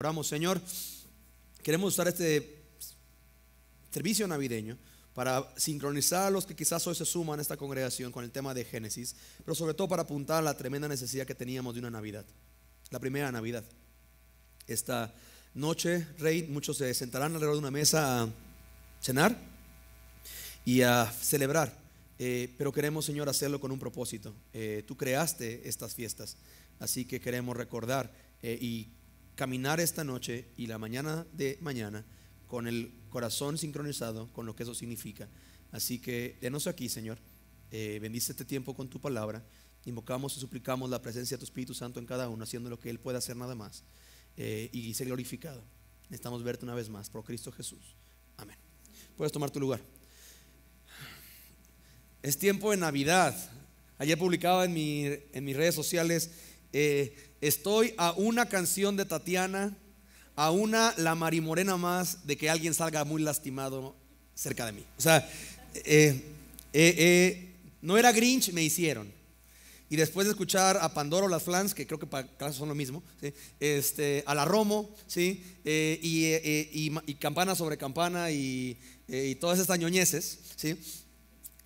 Oramos, Señor, queremos usar este servicio navideño para sincronizar a los que quizás hoy se suman a esta congregación con el tema de Génesis, pero sobre todo para apuntar a la tremenda necesidad que teníamos de una Navidad, la primera Navidad. Esta noche, Rey, muchos se sentarán alrededor de una mesa a cenar y a celebrar, pero queremos, Señor, hacerlo con un propósito. Tú creaste estas fiestas, así que queremos recordar y caminar esta noche y la mañana de mañana con el corazón sincronizado con lo que eso significa. Así que denos aquí, Señor, bendice este tiempo con tu palabra. Invocamos y suplicamos la presencia de tu Espíritu Santo en cada uno, haciendo lo que Él puede hacer, nada más, y ser glorificado. Necesitamos verte una vez más por Cristo Jesús. Amén. Puedes tomar tu lugar. Es tiempo de Navidad. Ayer publicaba en mis redes sociales, estoy a una canción de Tatiana, a una La Marimorena más de que alguien salga muy lastimado cerca de mí. O sea, no era Grinch, me hicieron. Y después de escuchar a Pandoro, las Flans, que creo que para casos son lo mismo, ¿sí? A la Romo, ¿sí? Y campana sobre campana y todas estas ñoñeces, ¿sí?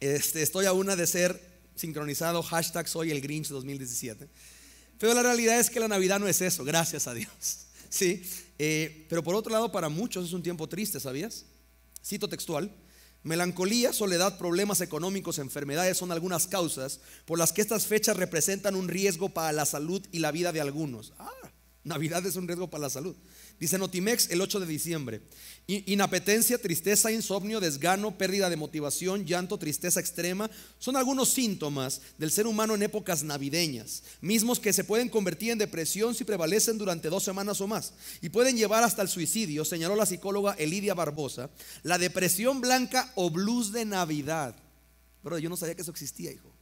Estoy a una de ser sincronizado, hashtag soy el Grinch 2017. Pero la realidad es que la Navidad no es eso, gracias a Dios, ¿sí? Pero por otro lado, para muchos es un tiempo triste, ¿sabías? Cito textual: melancolía, soledad, problemas económicos, enfermedades son algunas causas por las que estas fechas representan un riesgo para la salud y la vida de algunos. Navidad es un riesgo para la salud. Dice Notimex el 8 de diciembre: inapetencia, tristeza, insomnio, desgano, pérdida de motivación, llanto, tristeza extrema son algunos síntomas del ser humano en épocas navideñas, mismos que se pueden convertir en depresión si prevalecen durante 2 semanas o más y pueden llevar hasta el suicidio, señaló la psicóloga Elidia Barbosa. La depresión blanca o blues de Navidad. Pero yo no sabía que eso existía, hijo.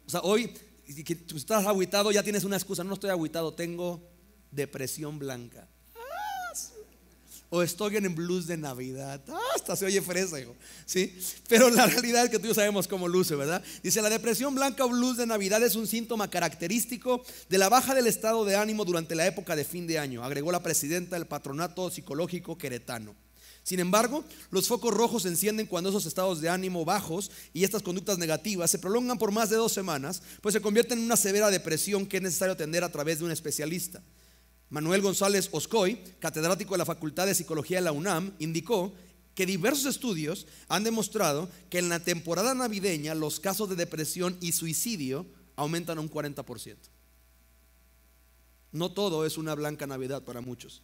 O sea, hoy que tú estás agüitado, ya tienes una excusa. No estoy agüitado, tengo depresión blanca. O estoy en el blues de Navidad. Hasta se oye fresa, hijo, ¿sí? Pero la realidad es que tú y yo sabemos cómo luce, ¿verdad? Dice: la depresión blanca o blues de Navidad es un síntoma característico de la baja del estado de ánimo durante la época de fin de año, agregó la presidenta del Patronato Psicológico Queretano. Sin embargo, los focos rojos se encienden cuando esos estados de ánimo bajos y estas conductas negativas se prolongan por más de 2 semanas, pues se convierten en una severa depresión que es necesario atender a través de un especialista. Manuel González Oscoy, catedrático de la Facultad de Psicología de la UNAM, indicó que diversos estudios han demostrado que en la temporada navideña los casos de depresión y suicidio aumentan un 40%. No todo es una blanca Navidad para muchos.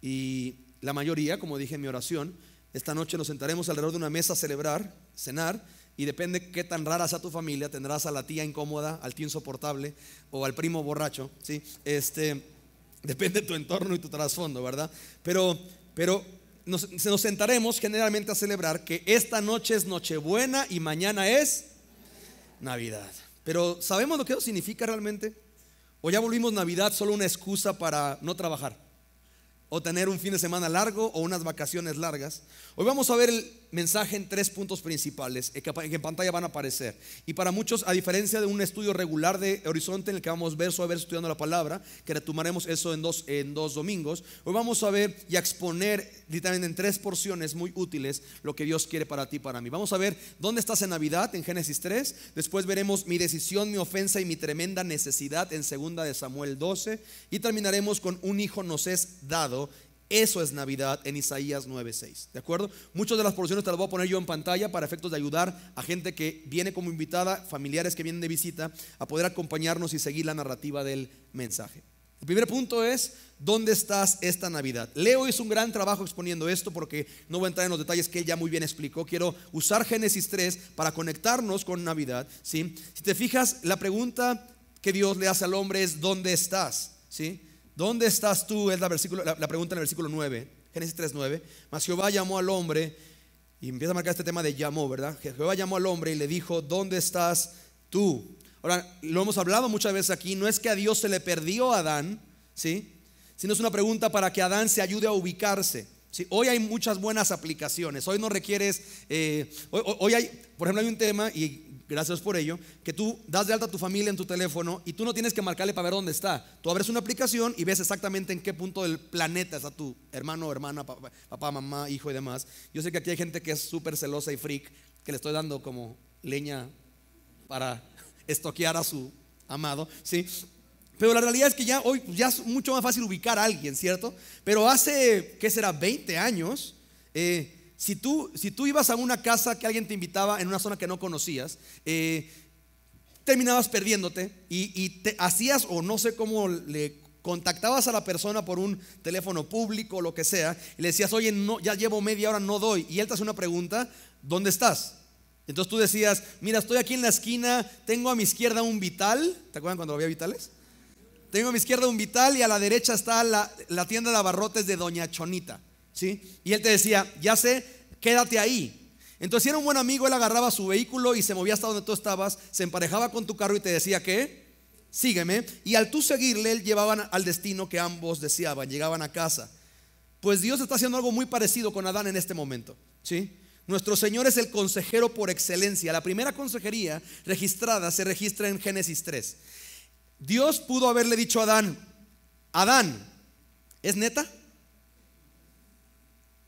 Y la mayoría, como dije en mi oración, esta noche nos sentaremos alrededor de una mesa a celebrar, cenar, y depende qué tan rara sea tu familia, tendrás a la tía incómoda, al tío insoportable o al primo borracho, ¿sí? Depende de tu entorno y tu trasfondo, ¿verdad? Pero nos sentaremos generalmente a celebrar que esta noche es Nochebuena y mañana es Navidad. Pero ¿sabemos lo que eso significa realmente? ¿O ya volvimos Navidad solo una excusa para no trabajar? O tener un fin de semana largo o unas vacaciones largas. Hoy vamos a ver el mensaje en 3 puntos principales que en pantalla van a aparecer. Y para muchos, a diferencia de un estudio regular de Horizonte en el que vamos verso a verso estudiando la palabra, que retomaremos eso en dos domingos, hoy vamos a ver y a exponer literalmente en 3 porciones muy útiles lo que Dios quiere para ti y para mí. Vamos a ver dónde estás en Navidad en Génesis 3. Después veremos mi decisión, mi ofensa y mi tremenda necesidad en 2 de Samuel 12. Y terminaremos con un hijo nos es dado. Eso es Navidad en Isaías 9:6. ¿De acuerdo? Muchas de las porciones te las voy a poner yo en pantalla para efectos de ayudar a gente que viene como invitada, familiares que vienen de visita, a poder acompañarnos y seguir la narrativa del mensaje. El primer punto es: ¿dónde estás esta Navidad? Leo hizo un gran trabajo exponiendo esto, porque no voy a entrar en los detalles que él ya muy bien explicó. Quiero usar Génesis 3 para conectarnos con Navidad, ¿sí? Si te fijas, la pregunta que Dios le hace al hombre es: ¿dónde estás? ¿Sí? ¿Dónde estás tú? Es la pregunta en el versículo 9, Génesis 3:9. Mas Jehová llamó al hombre, y empieza a marcar este tema de llamó, ¿verdad? Jehová llamó al hombre y le dijo: ¿dónde estás tú? Ahora, lo hemos hablado muchas veces aquí. No es que a Dios se le perdió a Adán, ¿sí? Sino es una pregunta para que Adán se ayude a ubicarse, ¿sí? Hoy hay muchas buenas aplicaciones. Hoy no requieres, hoy hay, por ejemplo, hay un tema, y gracias por ello, que tú das de alta a tu familia en tu teléfono y tú no tienes que marcarle para ver dónde está. Tú abres una aplicación y ves exactamente en qué punto del planeta está tu hermano o hermana, papá, mamá, hijo y demás. Yo sé que aquí hay gente que es súper celosa y freak, que le estoy dando como leña para estoquear a su amado, ¿sí? Pero la realidad es que ya hoy ya es mucho más fácil ubicar a alguien, ¿cierto? Pero hace, ¿qué será? 20 años, si tú ibas a una casa que alguien te invitaba en una zona que no conocías, terminabas perdiéndote y te hacías, o no sé cómo, le contactabas a la persona por un teléfono público o lo que sea, y le decías, oye, no, ya llevo media hora, no doy. Y él te hace una pregunta, ¿dónde estás? Entonces tú decías, mira, estoy aquí en la esquina, tengo a mi izquierda un Vital. ¿Te acuerdan cuando había Vitales? Tengo a mi izquierda un Vital y a la derecha está la tienda de abarrotes de Doña Chonita, ¿sí? Y él te decía, ya sé, quédate ahí. Entonces si era un buen amigo, él agarraba su vehículo y se movía hasta donde tú estabas, se emparejaba con tu carro y te decía, ¿qué? Sígueme. Y al tú seguirle, él llevaban al destino que ambos deseaban, llegaban a casa. Pues Dios está haciendo algo muy parecido con Adán en este momento, ¿sí? Nuestro Señor es el consejero por excelencia. La primera consejería registrada se registra en Génesis 3. Dios pudo haberle dicho a Adán, Adán, ¿es neta?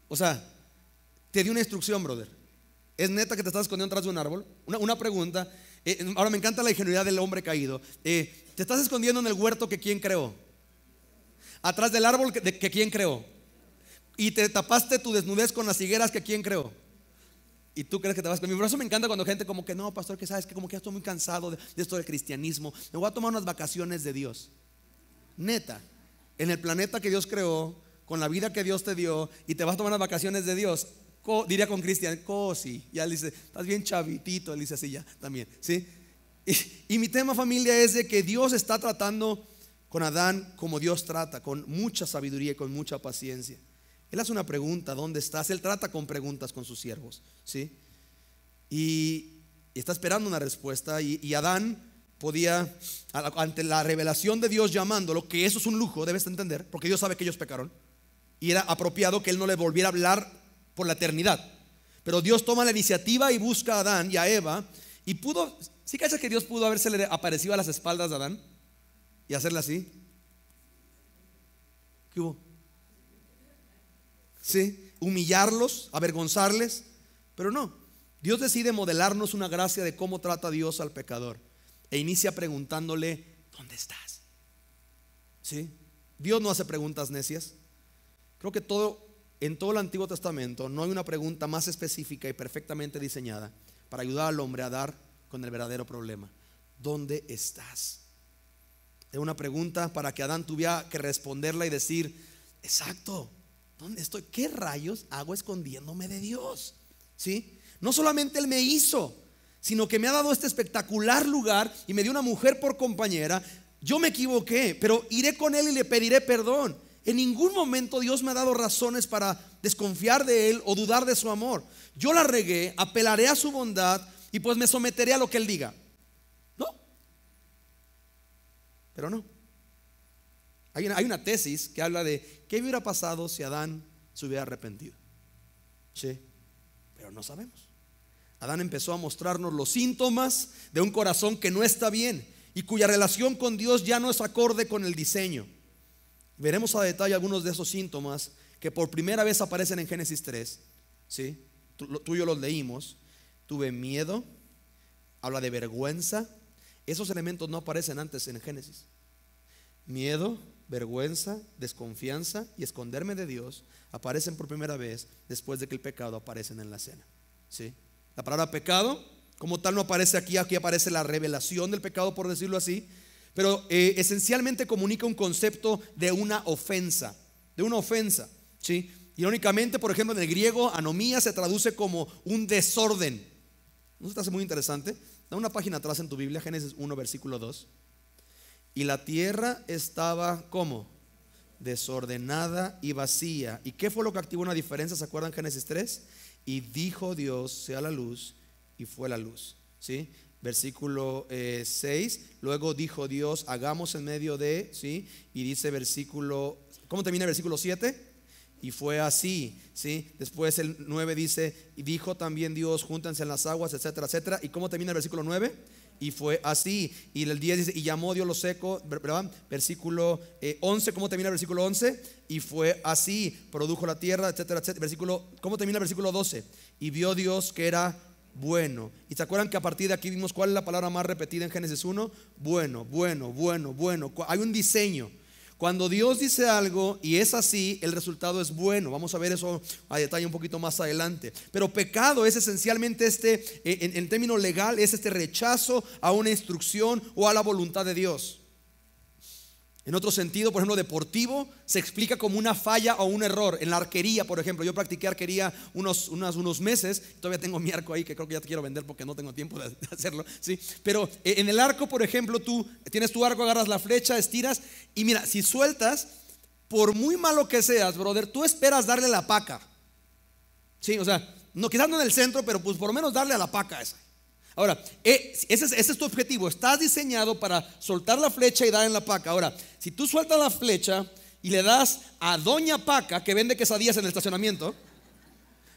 O sea, te di una instrucción, brother. ¿Es neta que te estás escondiendo atrás de un árbol? Una pregunta. Ahora me encanta la ingenuidad del hombre caído. ¿Te estás escondiendo en el huerto que quién creó? Atrás del árbol que quién creó. Y te tapaste tu desnudez con las higueras que quién creó. Y tú crees que te vas conmigo. Por eso me encanta cuando gente como que no, pastor, que sabes que como que ya estoy muy cansado de esto del cristianismo. Me voy a tomar unas vacaciones de Dios. Neta, en el planeta que Dios creó, con la vida que Dios te dio, y te vas a tomar unas vacaciones de Dios. Diría con Cristian, cosi. Ya le dice, estás bien chavitito. Él dice así ya también, ¿sí? Y mi tema, familia, es de que Dios está tratando con Adán como Dios trata, con mucha sabiduría y con mucha paciencia. Él hace una pregunta, ¿dónde estás? Él trata con preguntas con sus siervos, ¿sí? Y está esperando una respuesta. Y Adán podía, ante la revelación de Dios llamándolo, que eso es un lujo, debes entender, porque Dios sabe que ellos pecaron, y era apropiado que él no le volviera a hablar por la eternidad. Pero Dios toma la iniciativa y busca a Adán y a Eva. Y pudo, ¿sí cachas que Dios pudo habérsele aparecido a las espaldas de Adán y hacerle así? ¿Qué hubo? ¿Sí? Humillarlos, avergonzarles. Pero no, Dios decide modelarnos una gracia de cómo trata Dios al pecador, e inicia preguntándole, ¿dónde estás? ¿Sí? Dios no hace preguntas necias. Creo que en todo el Antiguo Testamento no hay una pregunta más específica y perfectamente diseñada para ayudar al hombre a dar con el verdadero problema. ¿Dónde estás? Es una pregunta para que Adán tuviera que responderla y decir, exacto, ¿dónde estoy? ¿Qué rayos hago escondiéndome de Dios? ¿Sí? No solamente Él me hizo, sino que me ha dado este espectacular lugar y me dio una mujer por compañera. Yo me equivoqué, pero iré con Él y le pediré perdón. En ningún momento Dios me ha dado razones para desconfiar de Él o dudar de su amor. Yo la regué, apelaré a su bondad y pues me someteré a lo que Él diga. No. Pero no. Hay una tesis que habla de qué hubiera pasado si Adán se hubiera arrepentido. Sí, pero no sabemos. Adán empezó a mostrarnos los síntomas de un corazón que no está bien y cuya relación con Dios ya no es acorde con el diseño. Veremos a detalle algunos de esos síntomas que por primera vez aparecen en Génesis 3. ¿Sí? Tú y yo los leímos. Tuve miedo, habla de vergüenza. Esos elementos no aparecen antes en Génesis. Miedo, vergüenza, desconfianza y esconderme de Dios aparecen por primera vez después de que el pecado aparece en la escena. ¿Sí? La palabra pecado como tal no aparece aquí. Aquí aparece la revelación del pecado, por decirlo así. Pero esencialmente comunica un concepto de una ofensa. De una ofensa, ¿sí? Irónicamente, por ejemplo, en el griego, anomía se traduce como un desorden. ¿No se te hace muy interesante? Da una página atrás en tu Biblia, Génesis 1, versículo 2. Y la tierra estaba, ¿cómo? Desordenada y vacía. ¿Y qué fue lo que activó una diferencia? ¿Se acuerdan Génesis 3? Y dijo Dios, sea la luz, y fue la luz. ¿Sí? Versículo 6. Luego dijo Dios, hagamos en medio de, ¿sí? Y dice versículo, ¿cómo termina el versículo 7? y fue así, ¿sí? Después el 9 dice, y dijo también Dios, júntense en las aguas, etcétera, etcétera. ¿Y cómo termina el versículo 9? Y fue así. Y el 10 dice, y llamó Dios lo seco, ¿verdad? Versículo 11, ¿cómo termina el versículo 11? Y fue así, produjo la tierra, etcétera, etcétera. ¿Cómo termina el versículo 12? Y vio Dios que era bueno. ¿Y se acuerdan que a partir de aquí vimos cuál es la palabra más repetida en Génesis 1? Bueno, bueno, bueno, bueno. Hay un diseño. Cuando Dios dice algo y es así, el resultado es bueno. Vamos a ver eso a detalle un poquito más adelante. Pero pecado es esencialmente en término legal, es este rechazo a una instrucción o a la voluntad de Dios. En otro sentido, por ejemplo, deportivo, se explica como una falla o un error. En la arquería, por ejemplo, yo practiqué arquería unos meses. Todavía tengo mi arco ahí que creo que ya te quiero vender porque no tengo tiempo de hacerlo, ¿sí? Pero en el arco, por ejemplo, tú tienes tu arco, agarras la flecha, estiras y mira, si sueltas, por muy malo que seas, brother, tú esperas darle la paca, ¿sí? O sea, no, quizás no en el centro, pero pues por lo menos darle a la paca esa. Ahora, ese es tu objetivo. Estás diseñado para soltar la flecha y dar en la paca. Ahora, si tú sueltas la flecha y le das a Doña Paca, que vende quesadillas en el estacionamiento,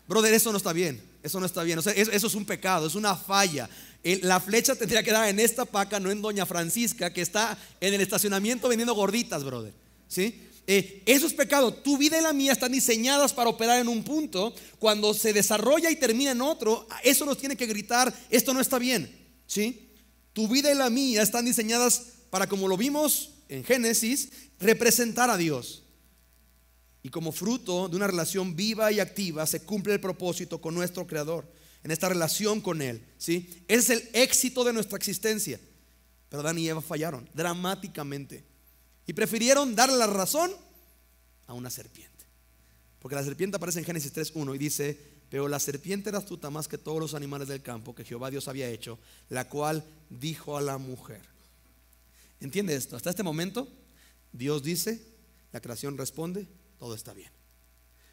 brother, eso no está bien. Eso no está bien. O sea, eso es un pecado, es una falla. La flecha tendría que dar en esta paca, no en Doña Francisca, que está en el estacionamiento vendiendo gorditas, brother, ¿sí? Eso es pecado. Tu vida y la mía están diseñadas para operar en un punto. Cuando se desarrolla y termina en otro, eso nos tiene que gritar: esto no está bien, ¿sí? Tu vida y la mía están diseñadas para, como lo vimos en Génesis, representar a Dios. Y como fruto de una relación viva y activa se cumple el propósito con nuestro Creador, en esta relación con Él, ¿sí? Ese es el éxito de nuestra existencia. Pero Adán y Eva fallaron dramáticamente y prefirieron darle la razón a una serpiente. Porque la serpiente aparece en Génesis 3:1 y dice: pero la serpiente era astuta más que todos los animales del campo que Jehová Dios había hecho, la cual dijo a la mujer. ¿Entiende esto? Hasta este momento Dios dice, la creación responde, todo está bien.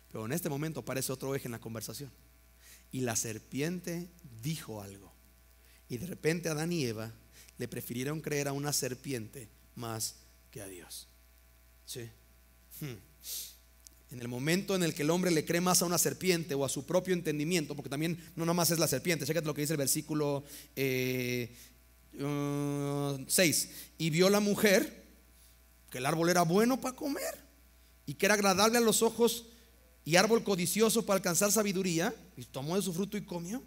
Pero en este momento aparece otro eje en la conversación. Y la serpiente dijo algo. Y de repente Adán y Eva le prefirieron creer a una serpiente más que a Dios, ¿sí? En el momento en el que el hombre le cree más a una serpiente o a su propio entendimiento, porque también no nomás es la serpiente, chécate lo que dice el versículo 6. Y vio la mujer que el árbol era bueno para comer y que era agradable a los ojos y árbol codicioso para alcanzar sabiduría, y tomó de su fruto y comió.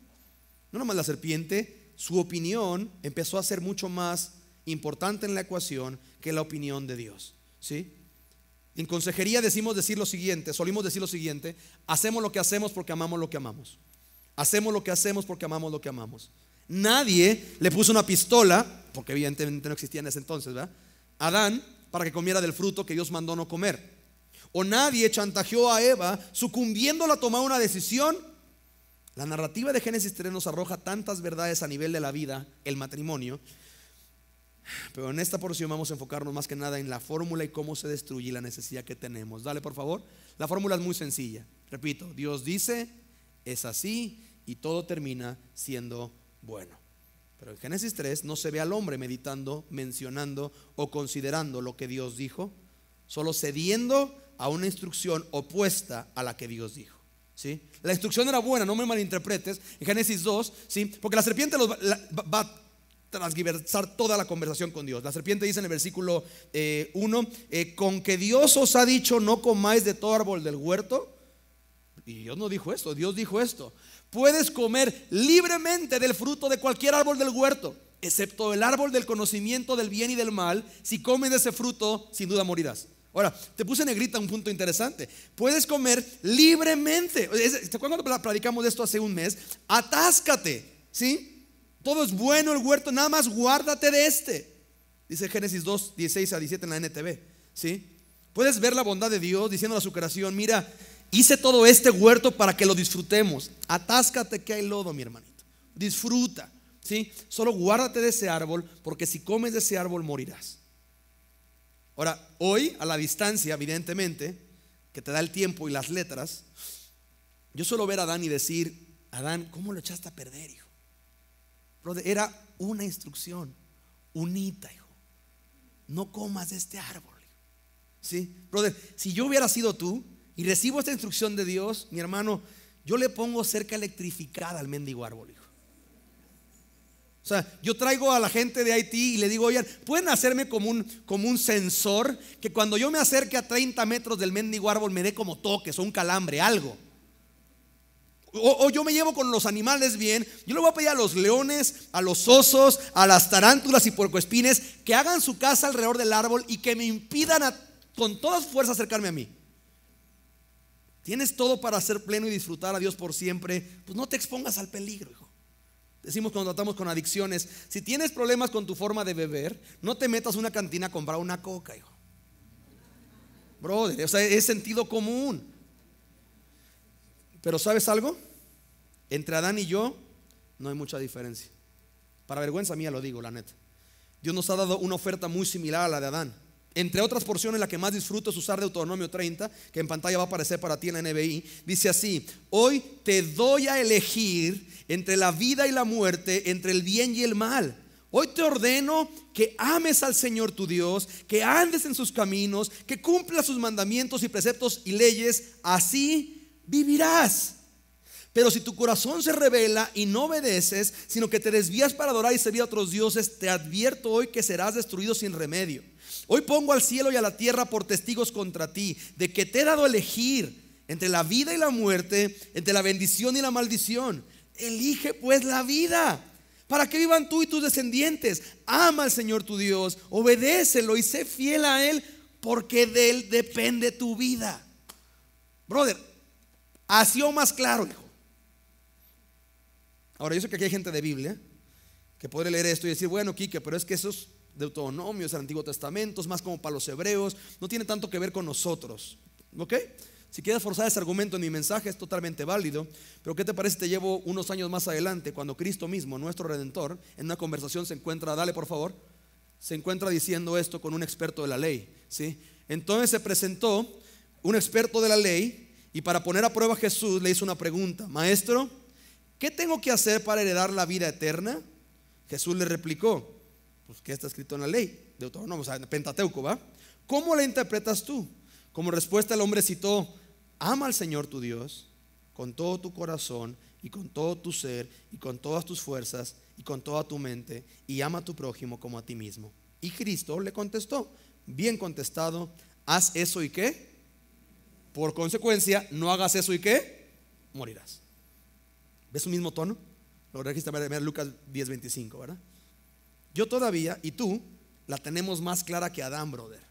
No nomás la serpiente, su opinión empezó a ser mucho más importante en la ecuación que la opinión de Dios, ¿sí? En consejería solimos decir lo siguiente: hacemos lo que hacemos porque amamos lo que amamos. Hacemos lo que hacemos porque amamos lo que amamos. Nadie le puso una pistola, porque evidentemente no existía en ese entonces, ¿verdad?, a Adán para que comiera del fruto que Dios mandó no comer. O nadie chantajeó a Eva sucumbiéndola a tomar una decisión. La narrativa de Génesis 3 nos arroja tantas verdades a nivel de la vida, el matrimonio. Pero en esta porción vamos a enfocarnos más que nada en la fórmula y cómo se destruye la necesidad que tenemos. Dale, por favor. La fórmula es muy sencilla. Repito, Dios dice, es así, y todo termina siendo bueno. Pero en Génesis 3 no se ve al hombre meditando, mencionando o considerando lo que Dios dijo, solo cediendo a una instrucción opuesta a la que Dios dijo, ¿sí? La instrucción era buena, no me malinterpretes, en Génesis 2, ¿sí? Porque la serpiente va a transgiversar toda la conversación con Dios. La serpiente dice en el versículo 1: con que Dios os ha dicho no comáis de todo árbol del huerto. Y Dios no dijo esto, Dios dijo esto: puedes comer libremente del fruto de cualquier árbol del huerto, excepto el árbol del conocimiento del bien y del mal. Si comes de ese fruto, sin duda morirás. Ahora, te puse en negrita un punto interesante: puedes comer libremente. ¿Te acuerdas cuando platicamos de esto hace un mes? Atáscate, ¿sí? Todo es bueno el huerto, nada más guárdate de este. Dice Génesis 2, 16 a 17 en la NTV, ¿sí? Puedes ver la bondad de Dios diciendo a su creación: mira, hice todo este huerto para que lo disfrutemos. Atáscate que hay lodo, mi hermanito. Disfruta, ¿sí? Solo guárdate de ese árbol, porque si comes de ese árbol morirás. Ahora, hoy a la distancia, evidentemente, que te da el tiempo y las letras, yo suelo ver a Adán y decir: Adán, ¿cómo lo echaste a perder, hijo? Brother, era una instrucción, unita, hijo. No comas de este árbol, hijo. ¿Sí? Brother, si yo hubiera sido tú, y recibo esta instrucción de Dios, mi hermano, yo le pongo cerca electrificada al mendigo árbol, hijo. O sea, yo traigo a la gente de Haití y le digo, oigan, pueden hacerme como un sensor, que cuando yo me acerque a 30 metros del mendigo árbol me dé como toques o un calambre, algo. O yo me llevo con los animales bien. Yo le voy a pedir a los leones, a los osos, a las tarántulas y puercoespines que hagan su casa alrededor del árbol y que me impidan con todas fuerzas acercarme a mí. Tienes todo para ser pleno y disfrutar a Dios por siempre. Pues no te expongas al peligro, hijo. Decimos cuando tratamos con adicciones, si tienes problemas con tu forma de beber, no te metas a una cantina a comprar una coca, hijo. Brother, o sea, es sentido común. Pero ¿sabes algo? Entre Adán y yo no hay mucha diferencia. Para vergüenza mía lo digo, la neta. Dios nos ha dado una oferta muy similar a la de Adán. Entre otras porciones, la que más disfruto es usar Deuteronomio 30, que en pantalla va a aparecer para ti en la NBI. Dice así: hoy te doy a elegir entre la vida y la muerte, entre el bien y el mal. Hoy te ordeno que ames al Señor tu Dios, que andes en sus caminos, que cumplas sus mandamientos y preceptos y leyes, así vivirás. Pero si tu corazón se rebela y no obedeces, sino que te desvías para adorar y servir a otros dioses, te advierto hoy que serás destruido sin remedio. Hoy pongo al cielo y a la tierra por testigos contra ti, de que te he dado a elegir entre la vida y la muerte, entre la bendición y la maldición. Elige pues la vida, para que vivan tú y tus descendientes. Ama al Señor tu Dios, obedécelo y sé fiel a Él, porque de Él depende tu vida. Brother, así o más claro, hijo. Ahora, yo sé que aquí hay gente de Biblia que puede leer esto y decir, bueno, Quique, pero es que esos Deuteronomios del Antiguo Testamento es más como para los hebreos, no tiene tanto que ver con nosotros. ¿Ok? Si quieres forzar ese argumento en mi mensaje, es totalmente válido. Pero ¿qué te parece? Te llevo unos años más adelante, cuando Cristo mismo, nuestro Redentor, en una conversación se encuentra, dale por favor, se encuentra diciendo esto con un experto de la ley, ¿sí? Entonces se presentó un experto de la ley y para poner a prueba a Jesús le hizo una pregunta: maestro, ¿qué tengo que hacer para heredar la vida eterna? Jesús le replicó: pues ¿qué está escrito en la ley? Deuteronomio, o sea, en Pentateuco, ¿va? ¿Cómo la interpretas tú? Como respuesta el hombre citó: ama al Señor tu Dios con todo tu corazón y con todo tu ser y con todas tus fuerzas y con toda tu mente, y ama a tu prójimo como a ti mismo. Y Cristo le contestó: bien contestado, haz eso y ¿qué? Por consecuencia, no hagas eso y ¿qué? Morirás. ¿Ves su mismo tono? Lo registra en Lucas 10:25, ¿verdad? Yo todavía y tú la tenemos más clara que Adán, brother.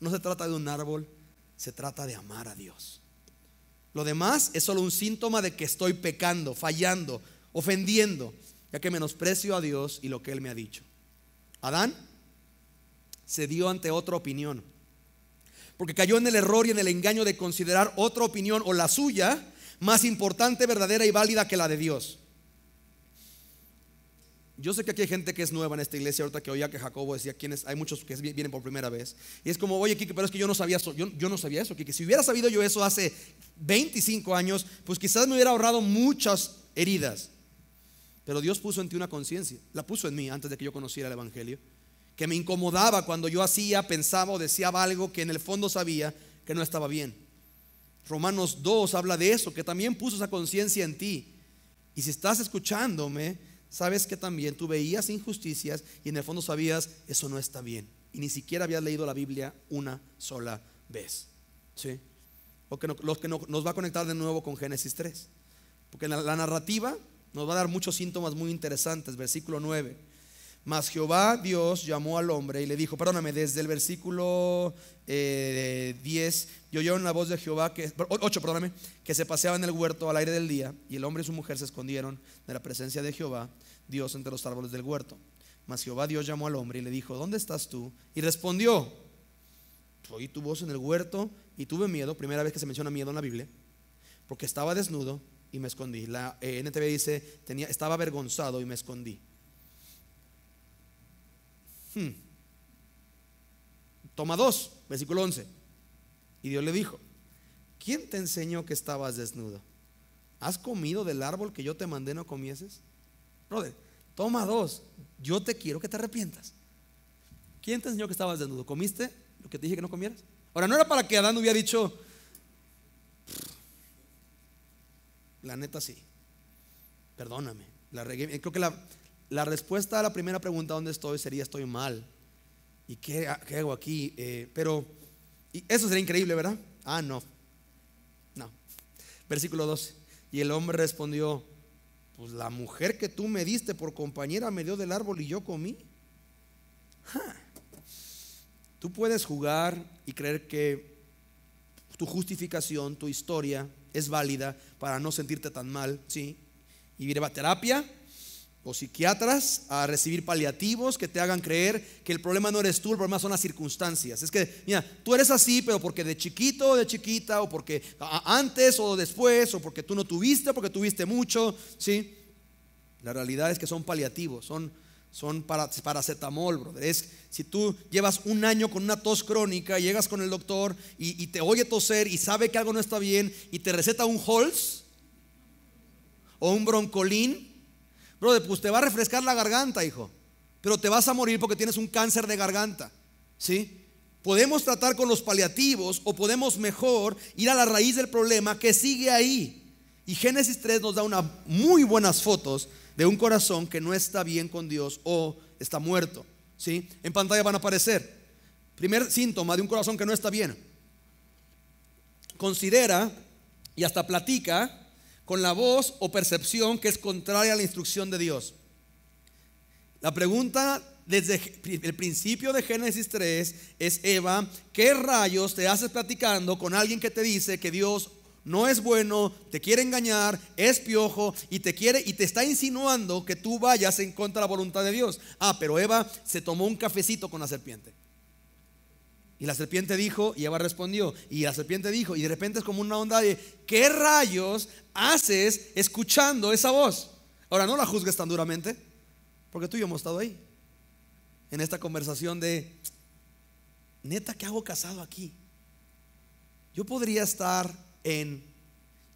No se trata de un árbol, se trata de amar a Dios. Lo demás es solo un síntoma de que estoy pecando, fallando, ofendiendo, ya que menosprecio a Dios y lo que Él me ha dicho. Adán se dio ante otra opinión, porque cayó en el error y en el engaño de considerar otra opinión o la suya más importante, verdadera y válida que la de Dios. Yo sé que aquí hay gente que es nueva en esta iglesia. Ahorita que oía que Jacobo decía hay muchos que vienen por primera vez. Y es como, oye, Quique, pero es que yo no sabía eso. Yo no sabía eso, Quique. Si hubiera sabido yo eso hace 25 años, pues quizás me hubiera ahorrado muchas heridas. Pero Dios puso en ti una conciencia. La puso en mí antes de que yo conociera el evangelio, que me incomodaba cuando yo hacía, pensaba o deseaba algo que en el fondo sabía que no estaba bien. Romanos 2 habla de eso, que también puso esa conciencia en ti. Y si estás escuchándome, sabes que también tú veías injusticias y en el fondo sabías, eso no está bien, y ni siquiera habías leído la Biblia una sola vez, ¿sí? Lo que nos va a conectar de nuevo con Génesis 3, porque la narrativa nos va a dar muchos síntomas muy interesantes. Versículo 9: mas Jehová Dios llamó al hombre y le dijo, perdóname, desde el versículo 10, y oyeron la voz de Jehová, 8, perdóname, que se paseaba en el huerto al aire del día, y el hombre y su mujer se escondieron de la presencia de Jehová Dios entre los árboles del huerto. Mas Jehová Dios llamó al hombre y le dijo, ¿dónde estás tú? Y respondió, oí tu voz en el huerto y tuve miedo. Primera vez que se menciona miedo en la Biblia, porque estaba desnudo y me escondí. La NTV dice, estaba avergonzado y me escondí. Toma 2, versículo 11. Y Dios le dijo, ¿quién te enseñó que estabas desnudo? ¿Has comido del árbol que yo te mandé no comieses? Brother, toma 2. Yo te quiero que te arrepientas. ¿Quién te enseñó que estabas desnudo? ¿Comiste lo que te dije que no comieras? Ahora, no era para que Adán hubiera dicho, La neta sí. Perdóname, la regué. Creo que la respuesta a la primera pregunta, ¿dónde estoy? Sería estoy mal. ¿Y qué hago aquí? Pero y eso sería increíble, ¿verdad? No. Versículo 12. Y el hombre respondió: pues la mujer que tú me diste por compañera me dio del árbol y yo comí. Tú puedes jugar y creer que tu justificación, tu historia es válida para no sentirte tan mal, ¿sí? Y ir a terapia o psiquiatras a recibir paliativos que te hagan creer que el problema no eres tú, el problema son las circunstancias. Es que, mira, tú eres así, pero porque de chiquito o de chiquita, o porque antes o después, o porque tú no tuviste, porque tuviste mucho, ¿sí? La realidad es que son paliativos, son paracetamol, brother. Si tú llevas un año con una tos crónica, llegas con el doctor y te oye toser y sabe que algo no está bien y te receta un Halls o un Broncolin, brother, pues te va a refrescar la garganta, hijo, pero te vas a morir porque tienes un cáncer de garganta, ¿sí? Podemos tratar con los paliativos o podemos mejor ir a la raíz del problema que sigue ahí. Y Génesis 3 nos da unas muy buenas fotos de un corazón que no está bien con Dios o está muerto, ¿sí? En pantalla van a aparecer. Primer síntoma de un corazón que no está bien: considera y hasta platica con la voz o percepción que es contraria a la instrucción de Dios. La pregunta desde el principio de Génesis 3 es: Eva, ¿qué rayos te haces platicando con alguien que te dice que Dios no es bueno, te quiere engañar, es piojo y te está insinuando que tú vayas en contra de la voluntad de Dios? Pero Eva se tomó un cafecito con la serpiente. Y la serpiente dijo, y Eva respondió, y la serpiente dijo, y de repente es como una onda de: ¿qué rayos haces escuchando esa voz? Ahora, no la juzgues tan duramente, porque tú y yo hemos estado ahí, en esta conversación de: neta, ¿qué hago casado aquí? Yo podría estar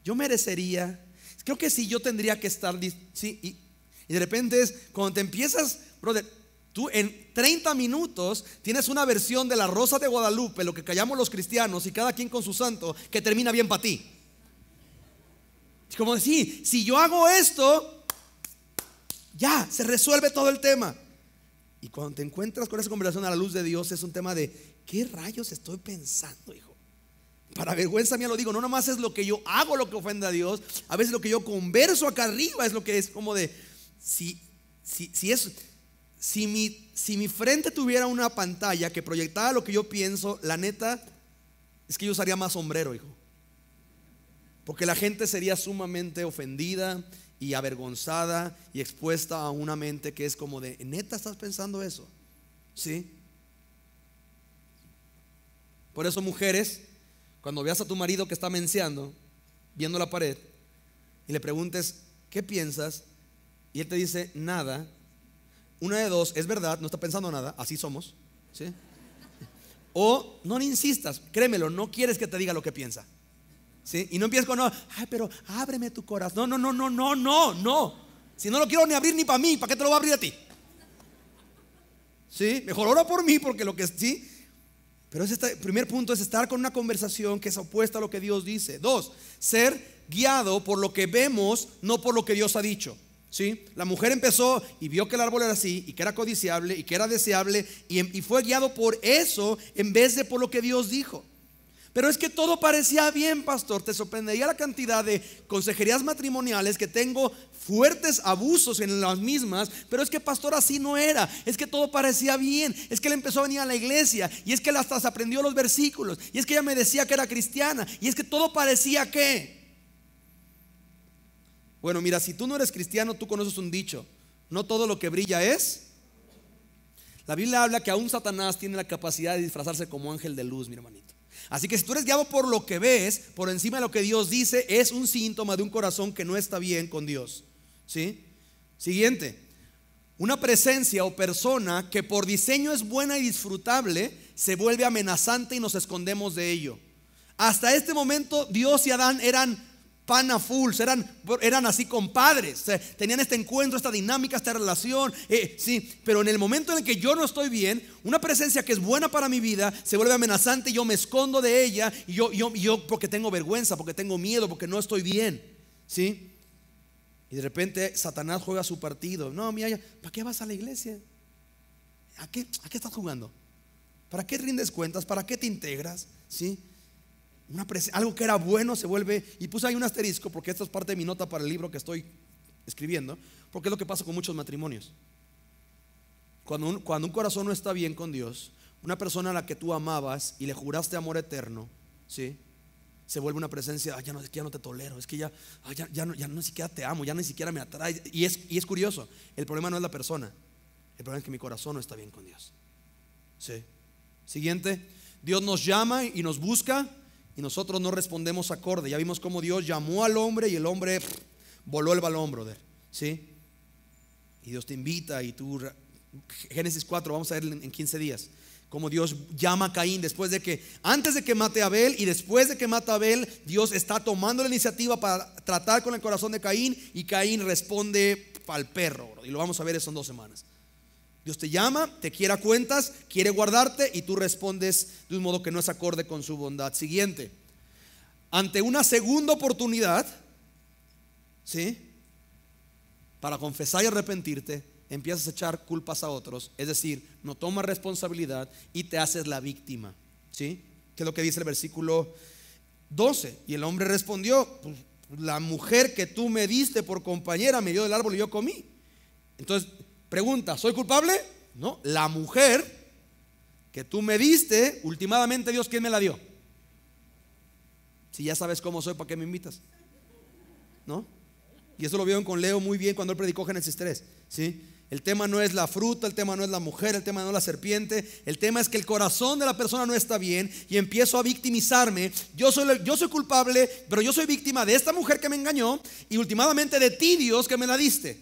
yo merecería, creo que sí, yo tendría que estar, sí, y de repente es cuando te empiezas, brother, tú en 30 minutos tienes una versión de la Rosa de Guadalupe, lo que callamos los cristianos, y cada quien con su santo, que termina bien para ti. Es como decir, si yo hago esto, ya, se resuelve todo el tema. Y cuando te encuentras con esa conversación a la luz de Dios, es un tema de: ¿qué rayos estoy pensando, hijo? Para vergüenza mía lo digo, no nomás es lo que yo hago lo que ofende a Dios, a veces lo que yo converso acá arriba es lo que es como de: si mi frente tuviera una pantalla que proyectara lo que yo pienso, la neta es que yo usaría más sombrero, hijo, porque la gente sería sumamente ofendida y avergonzada y expuesta a una mente que es como de: ¿neta estás pensando eso? ¿Sí? Por eso, mujeres, cuando veas a tu marido que está menseando, viendo la pared, y le preguntes: ¿qué piensas? Y él te dice: nada. Una de dos: es verdad, no está pensando nada, así somos, ¿sí? O no le insistas, créemelo, no quieres que te diga lo que piensa, ¿sí? Y no empieces con: pero ábreme tu corazón. No. Si no lo quiero ni abrir ni para mí, ¿para qué te lo voy a abrir a ti? ¿Sí? Mejor ora por mí, porque lo que sí. Pero el primer punto es estar con una conversación que es opuesta a lo que Dios dice. 2, ser guiado por lo que vemos, no por lo que Dios ha dicho, ¿sí? La mujer empezó y vio que el árbol era así, y que era codiciable, y que era deseable, y fue guiado por eso en vez de por lo que Dios dijo. Pero es que todo parecía bien, pastor. Te sorprendería la cantidad de consejerías matrimoniales que tengo, fuertes abusos en las mismas. Pero es que, pastor, así no era. Es que todo parecía bien. Es que él empezó a venir a la iglesia, y es que él hasta se aprendió los versículos, y es que ella me decía que era cristiana, y es que todo parecía que. Bueno, mira, si tú no eres cristiano, tú conoces un dicho: no todo lo que brilla es. La Biblia habla que aún Satanás tiene la capacidad de disfrazarse como ángel de luz, mi hermanito. Así que si tú eres guiado por lo que ves, por encima de lo que Dios dice, es un síntoma de un corazón que no está bien con Dios, ¿sí? Siguiente: una presencia o persona que por diseño es buena y disfrutable, se vuelve amenazante y nos escondemos de ello. Hasta este momento Dios y Adán eran pana full, eran así compadres, tenían este encuentro, esta dinámica, esta relación, sí. Pero en el momento en el que yo no estoy bien, una presencia que es buena para mi vida se vuelve amenazante y yo me escondo de ella, y yo porque tengo vergüenza, porque tengo miedo, porque no estoy bien, ¿sí? Y de repente Satanás juega su partido. No, mira, ¿para qué vas a la iglesia? ¿A qué estás jugando? ¿Para qué rindes cuentas? ¿Para qué te integras? ¿Sí? Algo que era bueno se vuelve. Y puse ahí un asterisco porque esto es parte de mi nota para el libro que estoy escribiendo, porque es lo que pasa con muchos matrimonios. Cuando un corazón no está bien con Dios, una persona a la que tú amabas y le juraste amor eterno, ¿sí? Se vuelve una presencia, es que ya no te tolero, es que ya no ni siquiera te amo, ya ni siquiera me atrae. Y es curioso, el problema no es la persona, el problema es que mi corazón no está bien con Dios. ¿Sí? Siguiente, Dios nos llama y nos busca y nosotros no respondemos acorde. Ya vimos cómo Dios llamó al hombre y el hombre voló el balón, brother. ¿Sí? Y Dios te invita y tú, Génesis 4, vamos a ver en 15 días. Como Dios llama a Caín antes de que mate a Abel y después de que mata a Abel, Dios está tomando la iniciativa para tratar con el corazón de Caín y Caín responde al perro, y lo vamos a ver eso en 2 semanas. Dios te llama, te quiere a cuentas, quiere guardarte y tú respondes de un modo que no es acorde con su bondad. Siguiente, ante una segunda oportunidad, ¿sí? Para confesar y arrepentirte, empiezas a echar culpas a otros, es decir, no tomas responsabilidad y te haces la víctima. ¿Sí? ¿Qué es lo que dice el versículo 12? Y el hombre respondió, pues, la mujer que tú me diste por compañera me dio del árbol y yo comí. Entonces, pregunta, ¿soy culpable? No, la mujer que tú me diste, últimamente Dios, ¿quién me la dio? Si ya sabes cómo soy, ¿para qué me invitas? ¿No? Y eso lo vieron con Leo muy bien cuando él predicó Génesis 3. ¿Sí? El tema no es la fruta, el tema no es la mujer, el tema no es la serpiente. El tema es que el corazón de la persona no está bien y empiezo a victimizarme. Yo soy culpable, pero yo soy víctima de esta mujer que me engañó y últimamente de ti, Dios, que me la diste.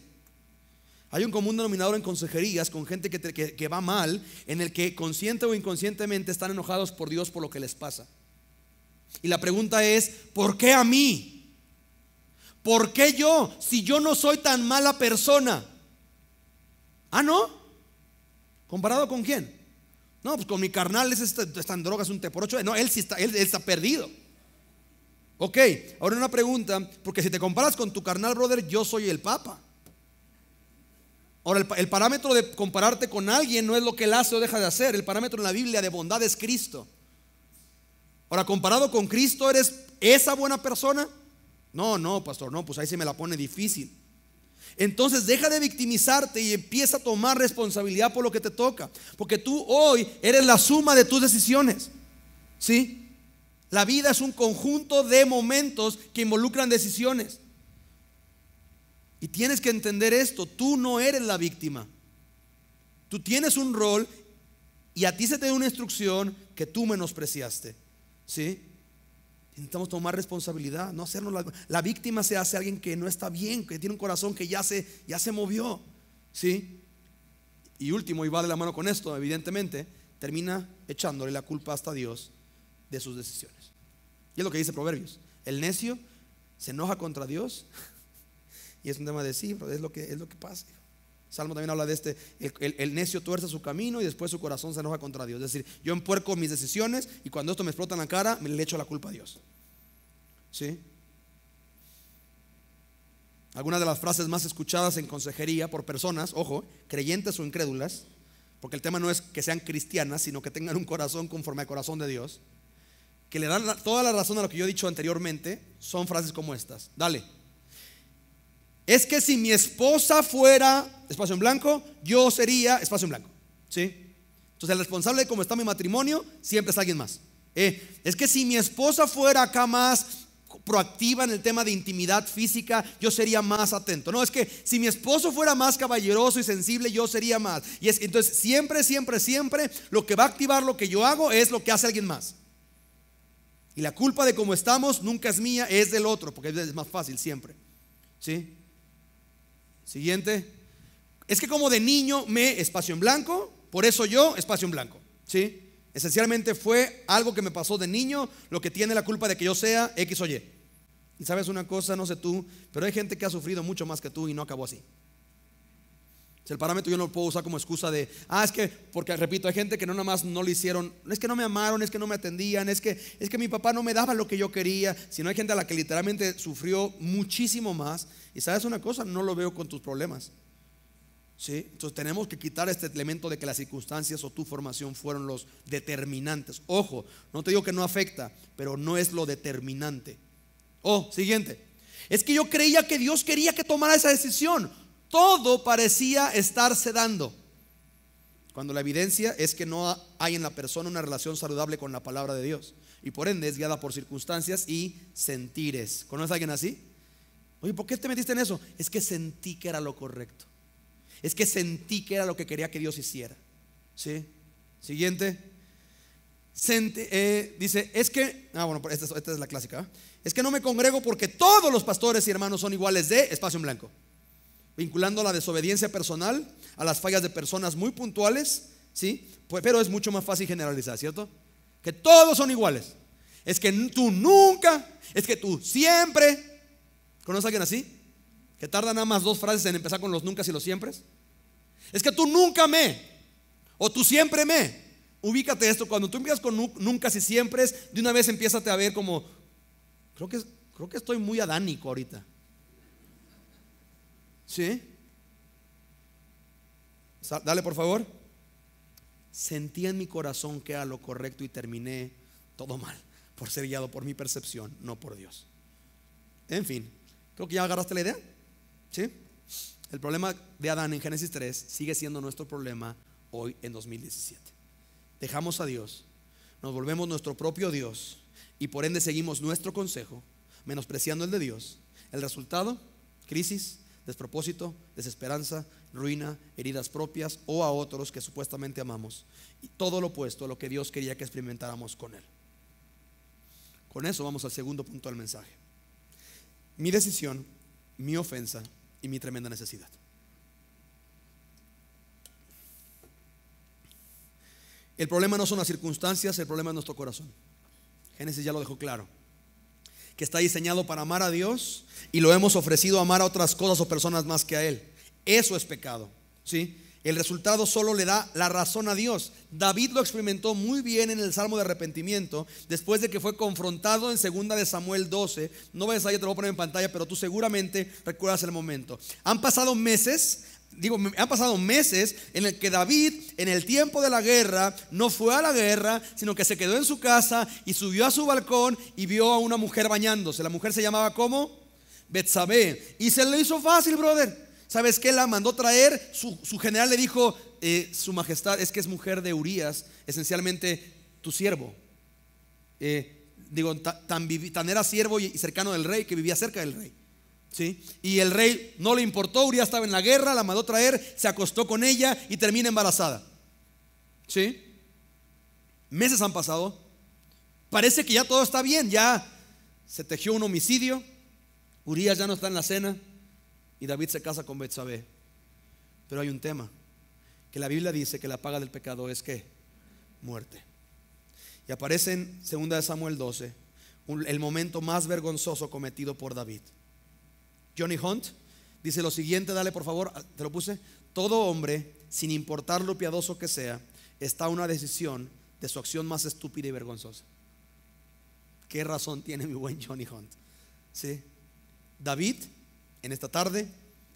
Hay un común denominador en consejerías con gente que va mal, en el que consciente o inconscientemente están enojados por Dios por lo que les pasa. Y la pregunta es, ¿por qué a mí? ¿Por qué yo? Si yo no soy tan mala persona. Ah, ¿no? ¿Comparado con quién? No, pues con mi carnal, está en drogas, un T8. No, él sí está, él está perdido. Ok, ahora una pregunta, porque si te comparas con tu carnal, brother, yo soy el Papa. Ahora, el parámetro de compararte con alguien no es lo que él hace o deja de hacer. El parámetro en la Biblia de bondad es Cristo. Ahora, comparado con Cristo, ¿eres esa buena persona? No, pastor, no, pues ahí se me la pone difícil. Entonces deja de victimizarte y empieza a tomar responsabilidad por lo que te toca, porque tú hoy eres la suma de tus decisiones. ¿Sí? La vida es un conjunto de momentos que involucran decisiones. Y tienes que entender esto, tú no eres la víctima. Tú tienes un rol y a ti se te da una instrucción que tú menospreciaste. ¿Sí? Necesitamos tomar responsabilidad, no hacernos la víctima se hace alguien que no está bien, que tiene un corazón que ya se movió. ¿Sí? Y último, y va de la mano con esto, evidentemente, termina echándole la culpa hasta a Dios de sus decisiones. Y es lo que dice Proverbios. El necio se enoja contra Dios. Y es un tema de sí, pero es lo que pasa. Salmo también habla de el necio tuerce su camino y después su corazón se enoja contra Dios. Es decir, yo empuerco mis decisiones y cuando esto me explota en la cara, me le echo la culpa a Dios. ¿Sí? Algunas de las frases más escuchadas en consejería por personas, ojo, creyentes o incrédulas, porque el tema no es que sean cristianas, sino que tengan un corazón conforme al corazón de Dios, que le dan toda la razón a lo que yo he dicho anteriormente, son frases como estas. Dale. Es que si mi esposa fuera, espacio en blanco, yo sería, espacio en blanco. ¿Sí? Entonces el responsable de cómo está mi matrimonio siempre es alguien más. Es que si mi esposa fuera acá más proactiva en el tema de intimidad física, yo sería más atento. No, es que si mi esposo fuera más caballeroso y sensible, yo sería más. Y entonces siempre lo que va a activar lo que yo hago es lo que hace alguien más. Y la culpa de cómo estamos nunca es mía, es del otro, porque es más fácil siempre. ¿Sí? Siguiente. Es que como de niño espacio en blanco, por eso yo, espacio en blanco. ¿Sí? Esencialmente fue algo que me pasó de niño, lo que tiene la culpa de que yo sea X o Y. Y sabes una cosa, no sé tú, pero hay gente que ha sufrido mucho más que tú y no acabó así. El parámetro yo no lo puedo usar como excusa de, es que, porque repito, hay gente que no nada más no le hicieron, es que no me amaron, es que no me atendían, es que mi papá no me daba lo que yo quería, sino hay gente a la que literalmente sufrió muchísimo más. Y sabes una cosa, no lo veo con tus problemas, ¿sí? Entonces tenemos que quitar este elemento de que las circunstancias o tu formación fueron los determinantes. Ojo, no te digo que no afecta, pero no es lo determinante. Siguiente, es que yo creía que Dios quería que tomara esa decisión. Todo parecía estarse dando, cuando la evidencia es que no hay en la persona una relación saludable con la palabra de Dios, y por ende es guiada por circunstancias y sentires. ¿Conoces a alguien así? Oye, ¿por qué te metiste en eso? Es que sentí que era lo correcto, es que sentí que era lo que quería que Dios hiciera, ¿sí? Siguiente. Dice, es que esta es la clásica, es que no me congrego porque todos los pastores y hermanos son iguales de espacio en blanco, vinculando la desobediencia personal a las fallas de personas muy puntuales, ¿sí? Pero es mucho más fácil generalizar, ¿cierto? Que todos son iguales. Es que tú nunca, es que tú siempre. ¿Conoces a alguien así? Que tarda nada más 2 frases en empezar con los nunca y los siempre. Es que tú nunca o tú siempre Ubícate esto, cuando tú empiezas con nunca y siempre, de una vez empiezas a ver como, creo que estoy muy adánico ahorita. ¿Sí? Dale, por favor. Sentí en mi corazón que era lo correcto y terminé todo mal, por ser guiado por mi percepción, no por Dios. En fin, creo que ya agarraste la idea. ¿Sí? El problema de Adán en Génesis 3 sigue siendo nuestro problema hoy en 2017. Dejamos a Dios, nos volvemos nuestro propio Dios y por ende seguimos nuestro consejo, menospreciando el de Dios. El resultado, crisis, despropósito, desesperanza, ruina, heridas propias o a otros que supuestamente amamos, y todo lo opuesto a lo que Dios quería que experimentáramos con Él. Con eso vamos al segundo punto del mensaje: mi decisión, mi ofensa y mi tremenda necesidad. El problema no son las circunstancias, el problema es nuestro corazón. Génesis ya lo dejó claro, que está diseñado para amar a Dios y lo hemos ofrecido a amar a otras cosas o personas más que a Él. Eso es pecado, ¿sí? El resultado solo le da la razón a Dios. David lo experimentó muy bien en el Salmo de arrepentimiento, después de que fue confrontado en 2 de Samuel 12. No vayas ahí, te lo voy a poner en pantalla, pero tú seguramente recuerdas el momento. Han pasado meses en el que David, en el tiempo de la guerra, no fue a la guerra, sino que se quedó en su casa y subió a su balcón y vio a una mujer bañándose. La mujer se llamaba ¿cómo? Betsabé. Y se le hizo fácil, brother. ¿Sabes qué? La mandó traer. Su general le dijo, su majestad, es que es mujer de Urías, esencialmente tu siervo. Tan era siervo y cercano del rey, que vivía cerca del rey, ¿sí? Y el rey no le importó. Urías estaba en la guerra, la mandó traer, se acostó con ella y termina embarazada, ¿sí? Meses han pasado, parece que ya todo está bien, ya se tejió un homicidio, Urías ya no está en la cena y David se casa con Betsabé. Pero hay un tema, que la Biblia dice que la paga del pecado es ¿qué? Muerte. Y aparece en 2 de Samuel 12 el momento más vergonzoso cometido por David. Johnny Hunt dice lo siguiente, dale por favor, te lo puse: todo hombre, sin importar lo piadoso que sea, está a una decisión de su acción más estúpida y vergonzosa. ¿Qué razón tiene mi buen Johnny Hunt? ¿Sí? David, en esta tarde,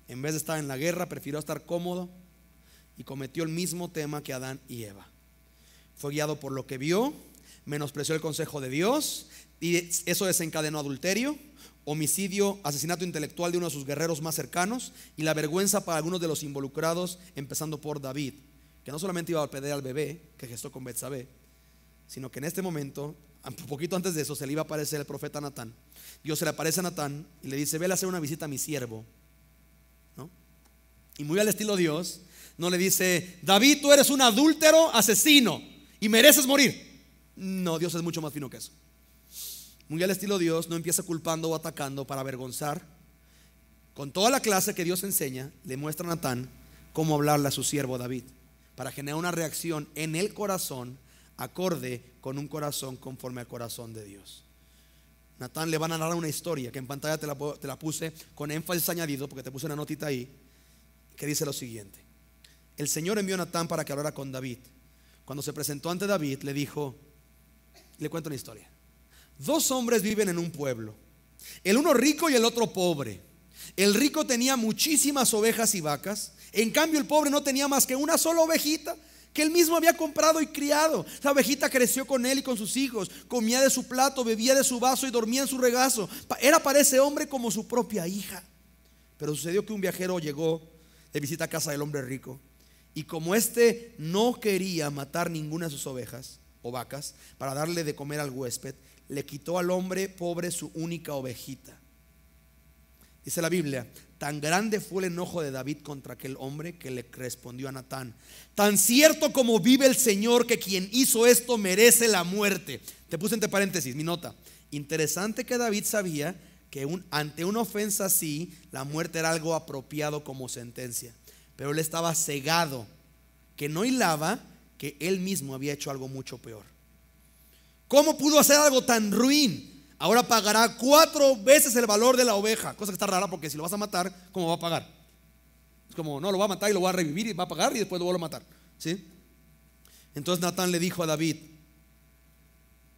en vez de estar en la guerra, prefirió estar cómodo y cometió el mismo tema que Adán y Eva. Fue guiado por lo que vio, menospreció el consejo de Dios y eso desencadenó adulterio, homicidio, asesinato intelectual de uno de sus guerreros más cercanos y la vergüenza para algunos de los involucrados, empezando por David, que no solamente iba a perder al bebé que gestó con Betsabé, sino que en este momento, un poquito antes de eso, se le iba a aparecer el profeta Natán. Dios se le aparece a Natán y le dice: ve a hacer una visita a mi siervo, ¿no? Y muy al estilo Dios, no le dice: David, tú eres un adúltero, asesino y mereces morir. No, Dios es mucho más fino que eso. Muy al estilo Dios, no empieza culpando o atacando para avergonzar. Con toda la clase que Dios enseña, le muestra a Natán cómo hablarle a su siervo David, para generar una reacción en el corazón acorde con un corazón conforme al corazón de Dios. Natán le va a narrar una historia que en pantalla te la puse con énfasis añadido, porque te puse una notita ahí que dice lo siguiente: el Señor envió a Natán para que hablara con David. Cuando se presentó ante David, le dijo, le cuento una historia. Dos hombres viven en un pueblo, el uno rico y el otro pobre. El rico tenía muchísimas ovejas y vacas, en cambio el pobre no tenía más que una sola ovejita que él mismo había comprado y criado. La ovejita creció con él y con sus hijos, comía de su plato, bebía de su vaso y dormía en su regazo. Era para ese hombre como su propia hija. Pero sucedió que un viajero llegó de visita a casa del hombre rico, y como éste no quería matar ninguna de sus ovejas o vacas para darle de comer al huésped, le quitó al hombre pobre su única ovejita. Dice la Biblia, tan grande fue el enojo de David contra aquel hombre que le respondió a Natán: tan cierto como vive el Señor, que quien hizo esto merece la muerte. Te puse entre paréntesis mi nota. Interesante que David sabía que ante una ofensa así, la muerte era algo apropiado como sentencia. Pero él estaba cegado, que no hilaba que él mismo había hecho algo mucho peor. ¿Cómo pudo hacer algo tan ruin? Ahora pagará 4 veces el valor de la oveja. Cosa que está rara, porque si lo vas a matar, ¿cómo va a pagar? Es como, no, lo va a matar y lo va a revivir y va a pagar y después lo vuelve a matar, ¿sí? Entonces Natán le dijo a David: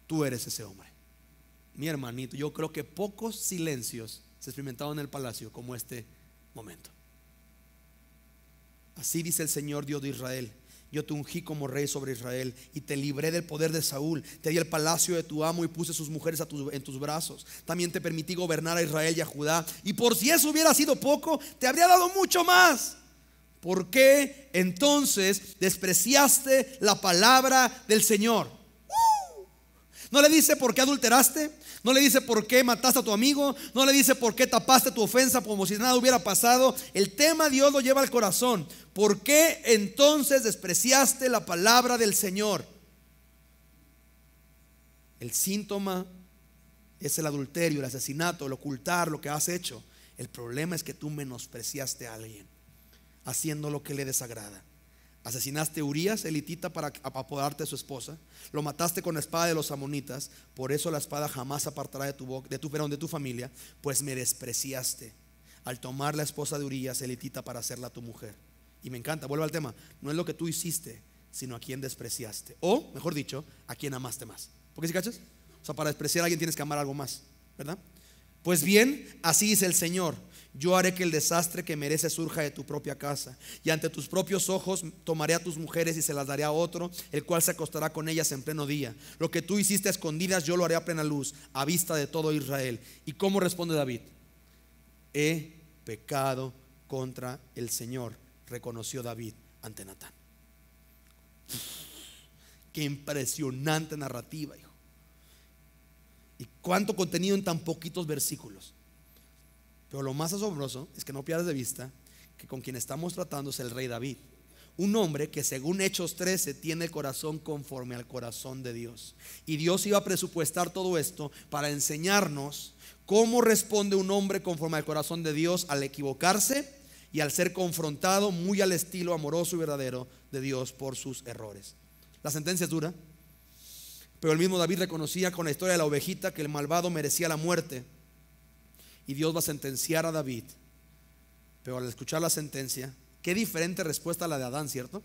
tú eres ese hombre. Mi hermanito, yo creo que pocos silencios se experimentaron en el palacio como este momento. Así dice el Señor Dios de Israel: yo te ungí como rey sobre Israel y te libré del poder de Saúl. Te di el palacio de tu amo y puse sus mujeres en tus brazos. También te permití gobernar a Israel y a Judá. Y por si eso hubiera sido poco, te habría dado mucho más. ¿Por qué entonces despreciaste la palabra del Señor? No le dice por qué adulteraste, no le dice por qué mataste a tu amigo, no le dice por qué tapaste tu ofensa como si nada hubiera pasado. El tema Dios lo lleva al corazón. ¿Por qué entonces despreciaste la palabra del Señor? El síntoma es el adulterio, el asesinato, el ocultar lo que has hecho. El problema es que tú menospreciaste a alguien haciendo lo que le desagrada. Asesinaste a Urías, elitita, para apoderarte de su esposa. Lo mataste con la espada de los amonitas. Por eso la espada jamás se apartará de tu familia, pues me despreciaste al tomar la esposa de Urías, elitita, para hacerla tu mujer. Y me encanta, vuelvo al tema. No es lo que tú hiciste, sino a quien despreciaste. O, mejor dicho, a quien amaste más. ¿Por qué, si cachas? O sea, para despreciar a alguien tienes que amar algo más, ¿verdad? Pues bien, así dice el Señor: yo haré que el desastre que mereces surja de tu propia casa, y ante tus propios ojos tomaré a tus mujeres y se las daré a otro, el cual se acostará con ellas en pleno día. Lo que tú hiciste a escondidas, yo lo haré a plena luz, a vista de todo Israel. ¿Y cómo responde David? He pecado contra el Señor, reconoció David ante Natán. Qué impresionante narrativa, hijo. Y cuánto contenido en tan poquitos versículos. Pero lo más asombroso es que no pierdas de vista que con quien estamos tratando es el rey David, un hombre que según Hechos 13 tiene el corazón conforme al corazón de Dios. Y Dios iba a presupuestar todo esto para enseñarnos cómo responde un hombre conforme al corazón de Dios al equivocarse y al ser confrontado muy al estilo amoroso y verdadero de Dios por sus errores. La sentencia es dura, pero el mismo David reconocía con la historia de la ovejita que el malvado merecía la muerte. Y Dios va a sentenciar a David. Pero al escuchar la sentencia, qué diferente respuesta a la de Adán, ¿cierto?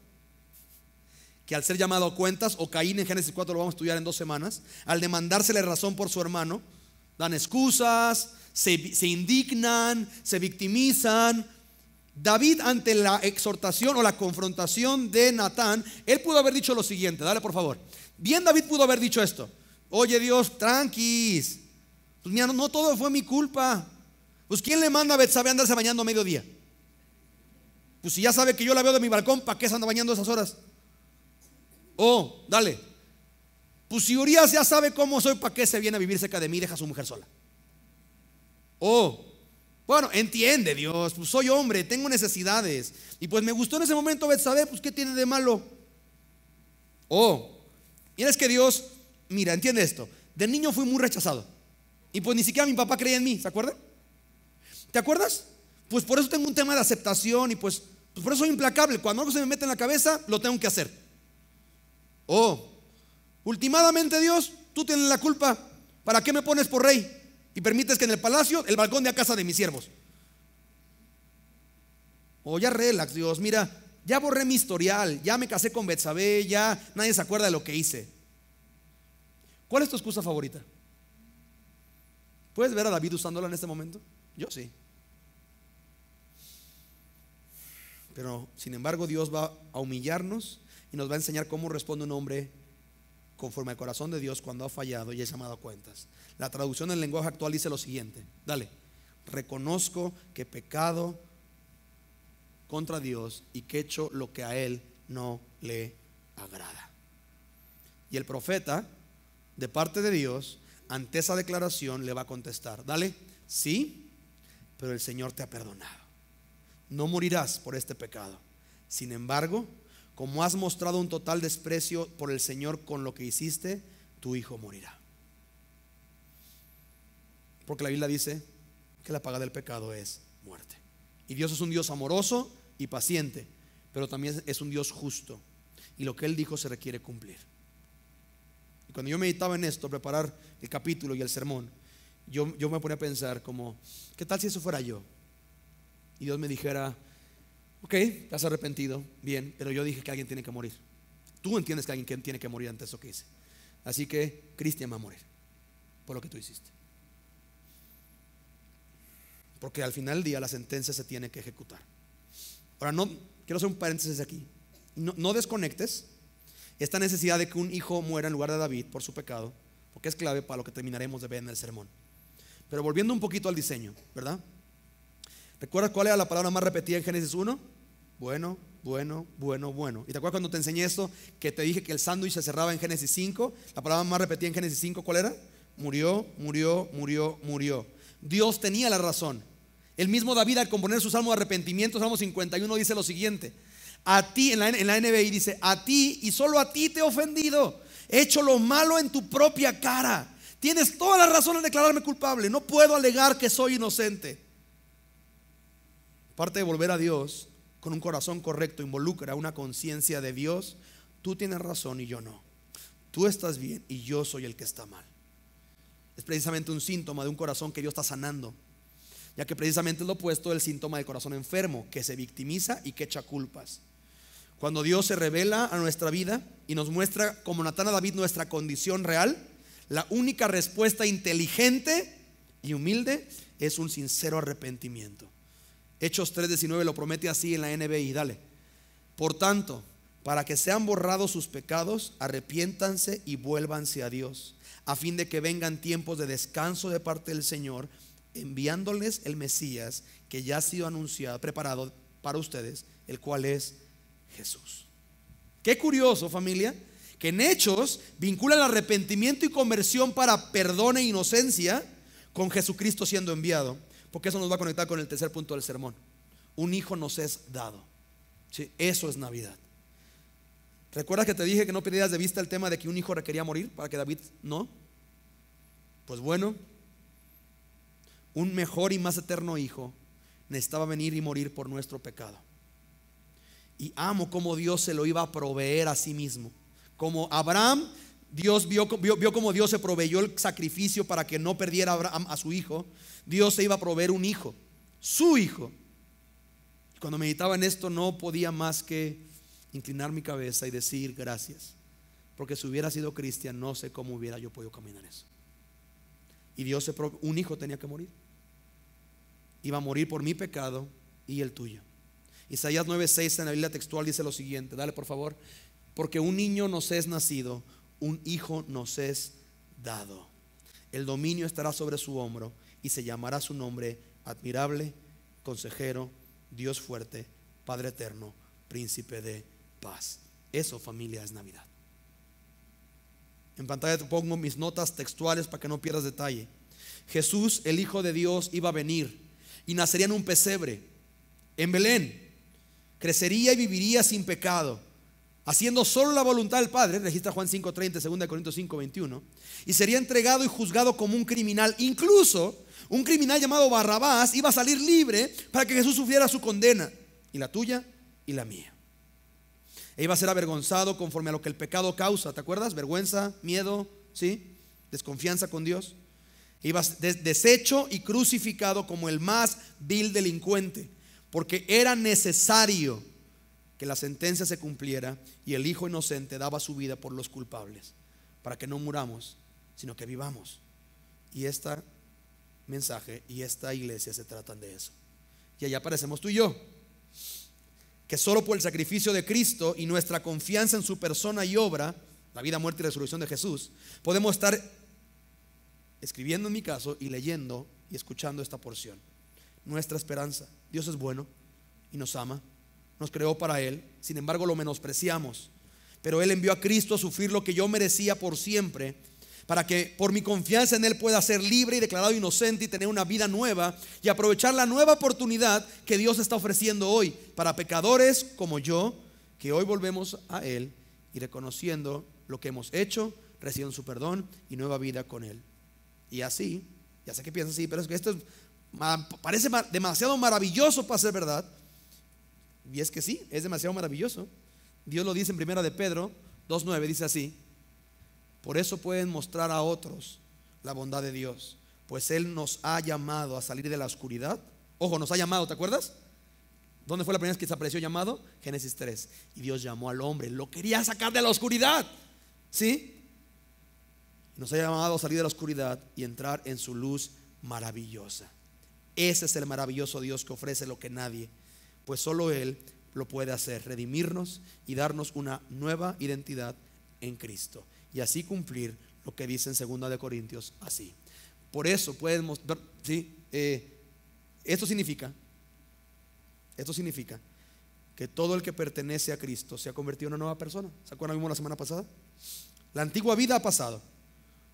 Que al ser llamado a cuentas, o Caín en Génesis 4, lo vamos a estudiar en 2 semanas, al demandársele razón por su hermano, dan excusas, se indignan, se victimizan. David, ante la exhortación o la confrontación de Natán, él pudo haber dicho lo siguiente. Dale, por favor. Bien, David pudo haber dicho esto: oye, Dios, tranquis, pues mira, no todo fue mi culpa. Pues ¿quién le manda a Betsabé a andarse bañando a mediodía? Pues si ya sabe que yo la veo de mi balcón, ¿para qué se anda bañando a esas horas? Oh, dale. Pues si Urías ya sabe cómo soy, ¿para qué se viene a vivir cerca de mí y deja a su mujer sola? Oh, bueno, entiende, Dios, pues soy hombre, tengo necesidades. Y pues me gustó en ese momento Betsabé, pues ¿qué tiene de malo? Oh, mira, es que Dios, mira, entiende esto. De niño fui muy rechazado. Y pues ni siquiera mi papá creía en mí, ¿se acuerdan? ¿Te acuerdas? Pues por eso tengo un tema de aceptación y pues por eso soy implacable. Cuando algo se me mete en la cabeza, lo tengo que hacer. Oh, últimamente, Dios, tú tienes la culpa. ¿Para qué me pones por rey? Y permites que en el palacio, el balcón de la casa de mis siervos. Oh, ya relax, Dios, mira, Ya borré mi historial, ya me casé con Betsabé, ya nadie se acuerda de lo que hice. ¿Cuál es tu excusa favorita? ¿Puedes ver a David usándola en este momento? Yo sí. Pero sin embargo Dios va a humillarnos y nos va a enseñar cómo responde un hombre conforme al corazón de Dios cuando ha fallado y es llamado a cuentas. La traducción en lenguaje actual dice lo siguiente. Dale. Reconozco que he pecado contra Dios y que he hecho lo que a Él no le agrada. Y el profeta, de parte de Dios, ante esa declaración le va a contestar. Dale, sí, pero el Señor te ha perdonado. No morirás por este pecado. Sin embargo, como has mostrado un total desprecio por el Señor con lo que hiciste, tu hijo morirá. Porque la Biblia dice que la paga del pecado es muerte. Y Dios es un Dios amoroso y paciente, pero también es un Dios justo. Y lo que Él dijo se requiere cumplir. Y cuando yo meditaba en esto, preparar el capítulo y el sermón, yo me ponía a pensar como, ¿qué tal si eso fuera yo? Y Dios me dijera, ok, te has arrepentido, bien, pero yo dije que alguien tiene que morir. Tú entiendes que alguien tiene que morir ante eso que hice. Así que Cristian va a morir por lo que tú hiciste. Porque al final del día la sentencia se tiene que ejecutar. Ahora, no, quiero hacer un paréntesis aquí. No desconectes esta necesidad de que un hijo muera en lugar de David por su pecado, porque es clave para lo que terminaremos de ver en el sermón. Pero volviendo un poquito al diseño, ¿verdad? ¿Recuerdas cuál era la palabra más repetida en Génesis 1? Bueno, bueno, bueno, bueno. ¿Y te acuerdas cuando te enseñé esto? Que te dije que el sándwich se cerraba en Génesis 5. La palabra más repetida en Génesis 5, ¿cuál era? Murió, murió, murió, murió. Dios tenía la razón. El mismo David, al componer su salmo de arrepentimiento, Salmo 51, dice lo siguiente: a ti, en la NBI dice, a ti y solo a ti te he ofendido, he hecho lo malo en tu propia cara. Tienes toda la razón en declararme culpable, no puedo alegar que soy inocente. Parte de volver a Dios con un corazón correcto involucra una conciencia de Dios. Tú tienes razón y yo no. Tú estás bien y yo soy el que está mal. Es precisamente un síntoma de un corazón que Dios está sanando, ya que precisamente es lo opuesto del síntoma del corazón enfermo, que se victimiza y que echa culpas. Cuando Dios se revela a nuestra vida y nos muestra como Natán a David nuestra condición real, la única respuesta inteligente y humilde es un sincero arrepentimiento. Hechos 3:19 lo promete así en la NBI, dale. Por tanto, para que sean borrados sus pecados, arrepiéntanse y vuélvanse a Dios, a fin de que vengan tiempos de descanso de parte del Señor, enviándoles el Mesías que ya ha sido anunciado, preparado para ustedes, el cual es Jesús. Qué curioso, familia, que en Hechos vincula el arrepentimiento y conversión para perdón e inocencia con Jesucristo siendo enviado, porque eso nos va a conectar con el tercer punto del sermón. Un hijo nos es dado. Sí, eso es Navidad. ¿Recuerdas que te dije que no perdieras de vista el tema de que un hijo requería morir para que David no? Pues bueno, un mejor y más eterno hijo necesitaba venir y morir por nuestro pecado. Y amo cómo Dios se lo iba a proveer a sí mismo. Como Abraham, Dios vio cómo Dios se proveyó el sacrificio para que no perdiera Abraham a su hijo. Dios se iba a proveer un hijo, su hijo. Cuando meditaba en esto no podía más que inclinar mi cabeza y decir gracias, porque si hubiera sido cristiano no sé cómo hubiera yo podido caminar eso. Y Dios un hijo tenía que morir. Iba a morir por mi pecado y el tuyo. Isaías 9:6 en la Biblia textual dice lo siguiente, dale por favor: porque un niño nos es nacido, un hijo nos es dado. El dominio estará sobre su hombro y se llamará su nombre admirable, consejero, Dios fuerte, Padre eterno, príncipe de paz. Eso, familia, es Navidad. En pantalla te pongo mis notas textuales para que no pierdas detalle. Jesús, el Hijo de Dios, iba a venir y nacería en un pesebre en Belén. Crecería y viviría sin pecado, haciendo solo la voluntad del Padre, registra Juan 5:30, 2 Corintios 5:21, y sería entregado y juzgado como un criminal. Incluso un criminal llamado Barrabás iba a salir libre para que Jesús sufriera su condena, y la tuya y la mía. E iba a ser avergonzado conforme a lo que el pecado causa, ¿te acuerdas? Vergüenza, miedo, ¿sí? Desconfianza con Dios. Iba a ser deshecho y crucificado como el más vil delincuente, porque era necesario que la sentencia se cumpliera y el Hijo inocente daba su vida por los culpables, para que no muramos, sino que vivamos. Y este mensaje y esta iglesia se tratan de eso. Y allá aparecemos tú y yo, que solo por el sacrificio de Cristo y nuestra confianza en su persona y obra, la vida, muerte y resurrección de Jesús, podemos estar escribiendo en mi caso y leyendo y escuchando esta porción. Nuestra esperanza: Dios es bueno y nos ama, nos creó para Él, sin embargo lo menospreciamos, pero Él envió a Cristo a sufrir lo que yo merecía por siempre, para que por mi confianza en Él pueda ser libre y declarado inocente y tener una vida nueva y aprovechar la nueva oportunidad que Dios está ofreciendo hoy para pecadores como yo, que hoy volvemos a Él y reconociendo lo que hemos hecho, recibiendo su perdón y nueva vida con Él. Y así, ya sé que piensas así, pero es que esto parece demasiado maravilloso para ser verdad. Y es que sí, es demasiado maravilloso. Dios lo dice en 1 de Pedro 2:9, dice así: por eso pueden mostrar a otros la bondad de Dios, pues Él nos ha llamado a salir de la oscuridad. Ojo, nos ha llamado, ¿te acuerdas? ¿Dónde fue la primera vez que se apareció llamado? Génesis 3. Y Dios llamó al hombre, lo quería sacar de la oscuridad, ¿sí? Nos ha llamado a salir de la oscuridad y entrar en su luz maravillosa. Ese es el maravilloso Dios que ofrece lo que nadie, pues solo Él lo puede hacer: redimirnos y darnos una nueva identidad en Cristo, y así cumplir lo que dice en 2 de Corintios así. Por eso pueden mostrar, ¿sí? Esto significa que todo el que pertenece a Cristo se ha convertido en una nueva persona. ¿Se acuerdan? Vimos la semana pasada. La antigua vida ha pasado,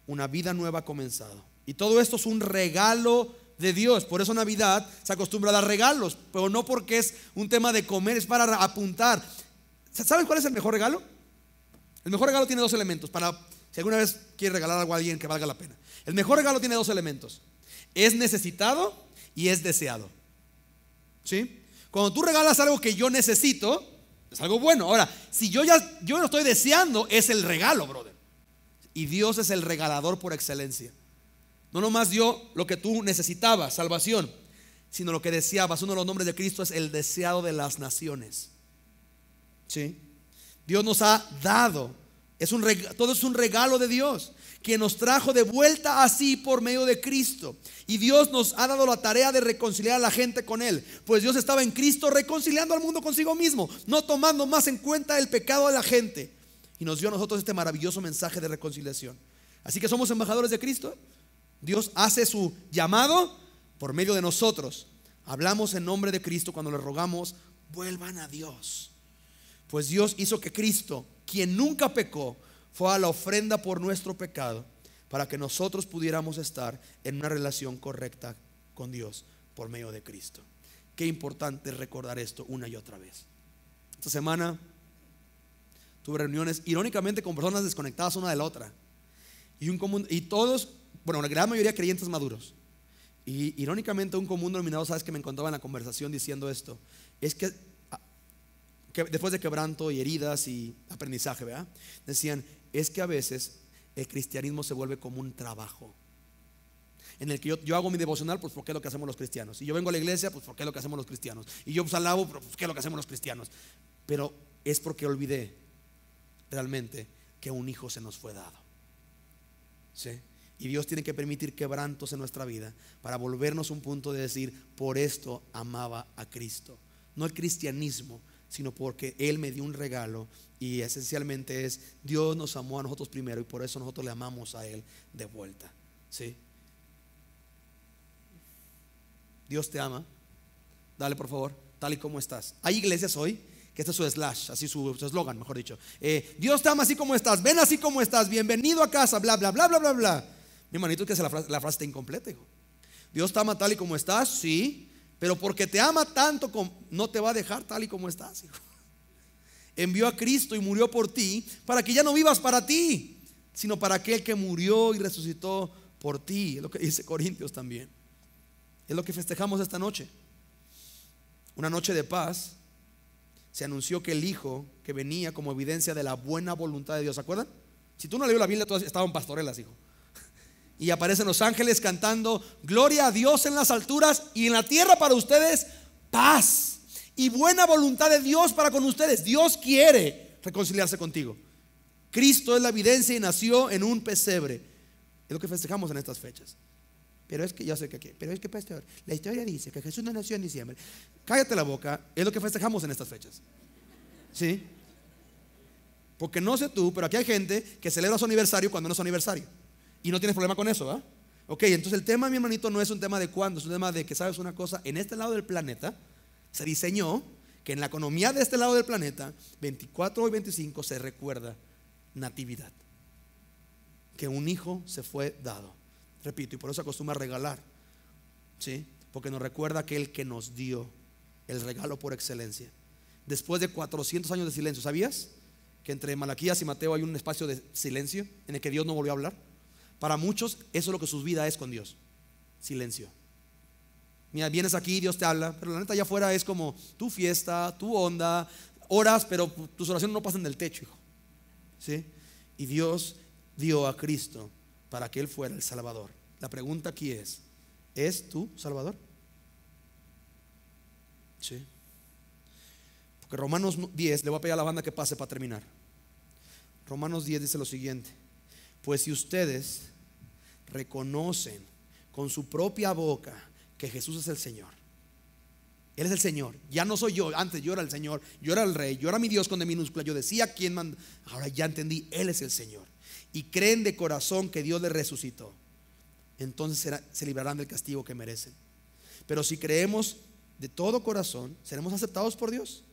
una vida nueva ha comenzado, y todo esto es un regalo de Dios. Por eso Navidad se acostumbra a dar regalos, pero no porque es un tema de comer, es para apuntar. ¿Sabes cuál es el mejor regalo? El mejor regalo tiene dos elementos, para si alguna vez quieres regalar algo a alguien que valga la pena. El mejor regalo tiene dos elementos: es necesitado y es deseado, ¿sí? Cuando tú regalas algo que yo necesito, es algo bueno. Ahora, si yo lo estoy deseando, es el regalo, brother. Y Dios es el regalador por excelencia. No nomás dio lo que tú necesitabas, salvación, sino lo que deseabas. Uno de los nombres de Cristo es el deseado de las naciones, ¿sí? Dios nos ha dado, todo es un regalo de Dios, que nos trajo de vuelta así por medio de Cristo. Y Dios nos ha dado la tarea de reconciliar a la gente con Él, pues Dios estaba en Cristo reconciliando al mundo consigo mismo, no tomando más en cuenta el pecado de la gente, y nos dio a nosotros este maravilloso mensaje de reconciliación. Así que somos embajadores de Cristo. Dios hace su llamado por medio de nosotros. Hablamos en nombre de Cristo cuando le rogamos: vuelvan a Dios. Pues Dios hizo que Cristo, quien nunca pecó, fuera la ofrenda por nuestro pecado, para que nosotros pudiéramos estar en una relación correcta con Dios por medio de Cristo. Qué importante recordar esto una y otra vez. Esta semana tuve reuniones, irónicamente, con personas desconectadas una de la otra, y todos, bueno, la gran mayoría creyentes maduros. Y irónicamente, un común denominador, sabes, que me encontraba en la conversación diciendo esto, es que después de quebranto y heridas y aprendizaje, ¿verdad? Decían, es que a veces el cristianismo se vuelve como un trabajo, en el que yo hago mi devocional, pues porque es lo que hacemos los cristianos, y yo vengo a la iglesia, pues porque es lo que hacemos los cristianos, y yo alabo, pues porque es lo que hacemos los cristianos. Pero es porque olvidé realmente que un hijo se nos fue dado, ¿sí? Y Dios tiene que permitir quebrantos en nuestra vida para volvernos un punto de decir: por esto amaba a Cristo. No el cristianismo, sino porque Él me dio un regalo, y esencialmente es: Dios nos amó a nosotros primero, y por eso nosotros le amamos a Él de vuelta, ¿sí? Dios te ama. Dale, por favor, tal y como estás. Hay iglesias hoy que este es su slash, así su eslogan, mejor dicho. Dios te ama así como estás, ven así como estás, bienvenido a casa, bla, bla, bla, bla, bla, bla. Mi hermanito, que la frase está incompleta, hijo. Dios te ama tal y como estás, sí, pero porque te ama tanto, no te va a dejar tal y como estás, hijo. Envió a Cristo y murió por ti, para que ya no vivas para ti, sino para aquel que murió y resucitó por ti. Es lo que dice Corintios también. Es lo que festejamos esta noche. Una noche de paz. Se anunció que el Hijo, que venía como evidencia de la buena voluntad de Dios, ¿se acuerdan? Si tú no leías la Biblia, todas estaban pastorelas, hijo. Y aparecen los ángeles cantando: gloria a Dios en las alturas, y en la tierra para ustedes paz. y buena voluntad de Dios para con ustedes. Dios quiere reconciliarse contigo. Cristo es la evidencia y nació en un pesebre. Es lo que festejamos en estas fechas. Pero es que yo sé que aquí, pero es que pastor, la historia dice que Jesús no nació en diciembre. Cállate la boca, es lo que festejamos en estas fechas. ¿Sí? Porque no sé tú, pero aquí hay gente que celebra su aniversario cuando no es su aniversario. Y no tienes problema con eso, ¿verdad? Ok, entonces el tema, mi hermanito, no es un tema de cuándo, es un tema de que, sabes una cosa, en este lado del planeta se diseñó que en la economía de este lado del planeta, 24 y 25 se recuerda natividad, que un hijo se fue dado. Repito, y por eso se acostumbra a regalar, ¿sí? Porque nos recuerda aquel que nos dio el regalo por excelencia. Después de 400 años de silencio, ¿sabías que entre Malaquías y Mateo hay un espacio de silencio en el que Dios no volvió a hablar? Para muchos eso es lo que su vida es con Dios, silencio. Mira, vienes aquí, Dios te habla, pero la neta allá afuera es como tu fiesta, tu onda, oras, pero tus oraciones no pasan del techo, hijo. ¿Sí? Y Dios dio a Cristo para que Él fuera el Salvador. La pregunta aquí ¿es tu Salvador? Sí. Porque Romanos 10, le voy a pedir a la banda que pase para terminar. Romanos 10 dice lo siguiente: pues si ustedes reconocen con su propia boca que Jesús es el Señor, Él es el Señor, ya no soy yo. Antes yo era el Señor, yo era el Rey, yo era mi Dios con D minúscula, yo decía quién manda. Ahora ya entendí, Él es el Señor, y creen de corazón que Dios les resucitó, entonces se librarán del castigo que merecen. Pero si creemos de todo corazón, seremos aceptados por Dios.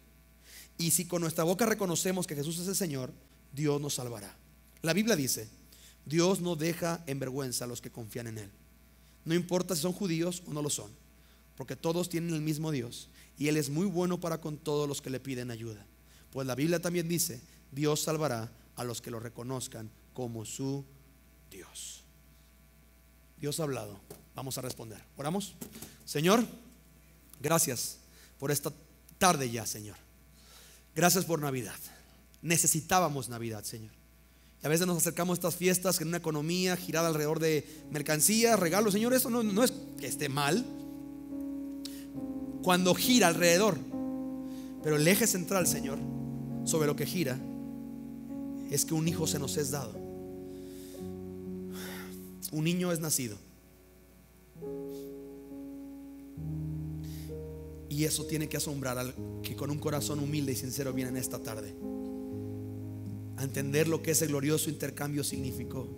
Y si con nuestra boca reconocemos que Jesús es el Señor, Dios nos salvará. La Biblia dice: Dios no deja en vergüenza a los que confían en Él. No importa si son judíos o no lo son, porque todos tienen el mismo Dios, y Él es muy bueno para con todos los que le piden ayuda. Pues la Biblia también dice: Dios salvará a los que lo reconozcan como su Dios. Dios ha hablado, vamos a responder. Oramos. Señor, gracias por esta tarde ya, Señor. Gracias por Navidad. Necesitábamos Navidad, Señor. Y a veces nos acercamos a estas fiestas en una economía girada alrededor de mercancías, regalos. Señor, eso no es que esté mal cuando gira alrededor, pero el eje central, Señor, sobre lo que gira, es que un hijo se nos es dado. Un niño es nacido. Y eso tiene que asombrar al que con un corazón humilde y sincero viene en esta tarde a entender lo que ese glorioso intercambio significó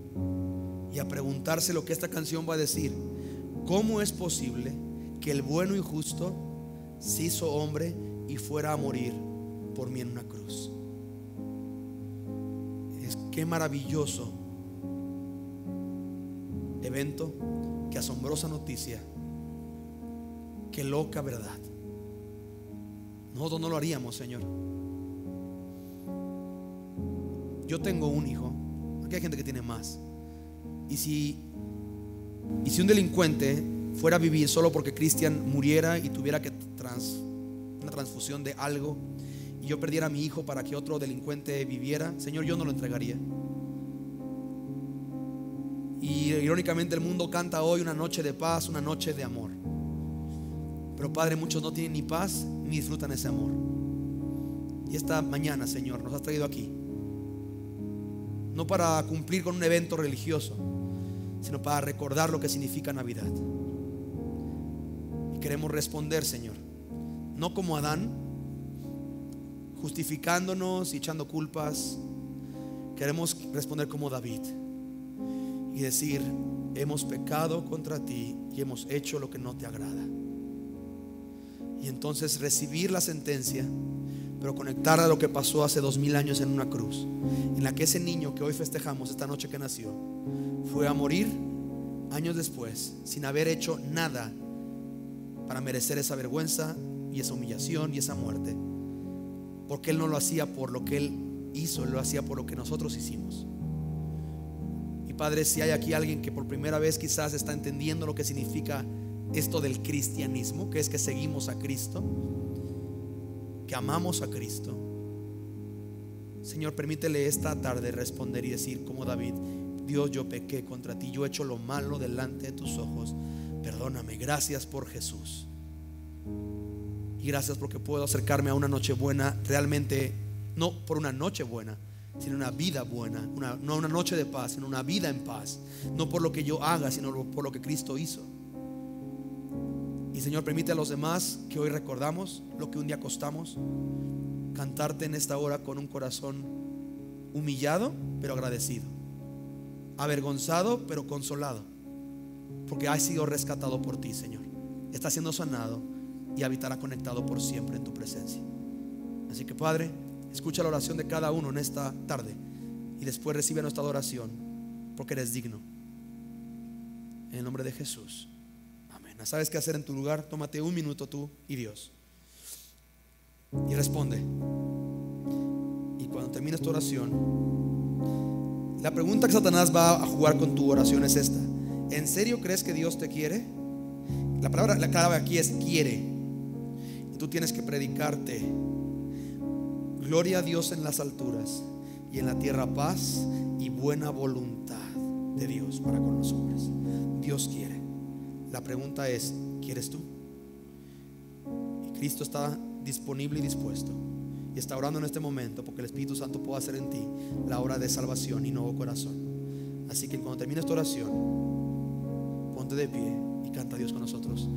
y a preguntarse lo que esta canción va a decir: ¿cómo es posible que el bueno y justo se hizo hombre y fuera a morir por mí en una cruz? Qué maravilloso evento, qué asombrosa noticia, qué loca verdad. Nosotros no lo haríamos, Señor. Yo tengo un hijo, aquí hay gente que tiene más. Y si un delincuente fuera a vivir solo porque Cristian muriera y tuviera que una transfusión de algo, y yo perdiera a mi hijo para que otro delincuente viviera, Señor, yo no lo entregaría. Y irónicamente el mundo canta hoy una noche de paz, una noche de amor. Pero Padre, muchos no tienen ni paz ni disfrutan ese amor. Y esta mañana, Señor, nos has traído aquí, no para cumplir con un evento religioso, sino para recordar lo que significa Navidad. Y queremos responder, Señor, no como Adán, justificándonos y echando culpas. Queremos responder como David y decir: hemos pecado contra ti y hemos hecho lo que no te agrada. Y entonces recibir la sentencia, pero conectar a lo que pasó hace 2000 años en una cruz, en la que ese niño que hoy festejamos, esta noche que nació, fue a morir años después sin haber hecho nada para merecer esa vergüenza y esa humillación y esa muerte, porque Él no lo hacía por lo que Él hizo, Él lo hacía por lo que nosotros hicimos. Y Padre, si hay aquí alguien que por primera vez quizás está entendiendo lo que significa esto del cristianismo, que es que seguimos a Cristo, que amamos a Cristo, Señor, permítele esta tarde responder y decir como David: Dios, yo pequé contra ti, yo he hecho lo malo delante de tus ojos, perdóname, gracias por Jesús. Y gracias porque puedo acercarme a una noche buena, realmente no por una noche buena, sino una vida buena, no una noche de paz, sino una vida en paz. No por lo que yo haga, sino por lo que Cristo hizo. Y Señor, permite a los demás que hoy recordamos lo que un día costamos, cantarte en esta hora con un corazón humillado pero agradecido, avergonzado pero consolado, porque has sido rescatado por ti, Señor. Estás siendo sanado y habitará conectado por siempre en tu presencia. Así que, Padre, escucha la oración de cada uno en esta tarde y después recibe nuestra adoración, porque eres digno. En el nombre de Jesús, amén. ¿Sabes qué hacer en tu lugar? Tómate un minuto tú y Dios y responde. Y cuando termines tu oración, la pregunta que Satanás va a jugar con tu oración es esta: ¿en serio crees que Dios te quiere? La palabra, la clave aquí es quiere. Y tú tienes que predicarte: gloria a Dios en las alturas y en la tierra paz y buena voluntad de Dios para con los hombres. Dios quiere. La pregunta es: ¿quieres tú? Y Cristo está disponible y dispuesto, y está orando en este momento porque el Espíritu Santo pueda hacer en ti la obra de salvación y nuevo corazón. Así que cuando termines tu oración, ponte de pie y canta a Dios con nosotros.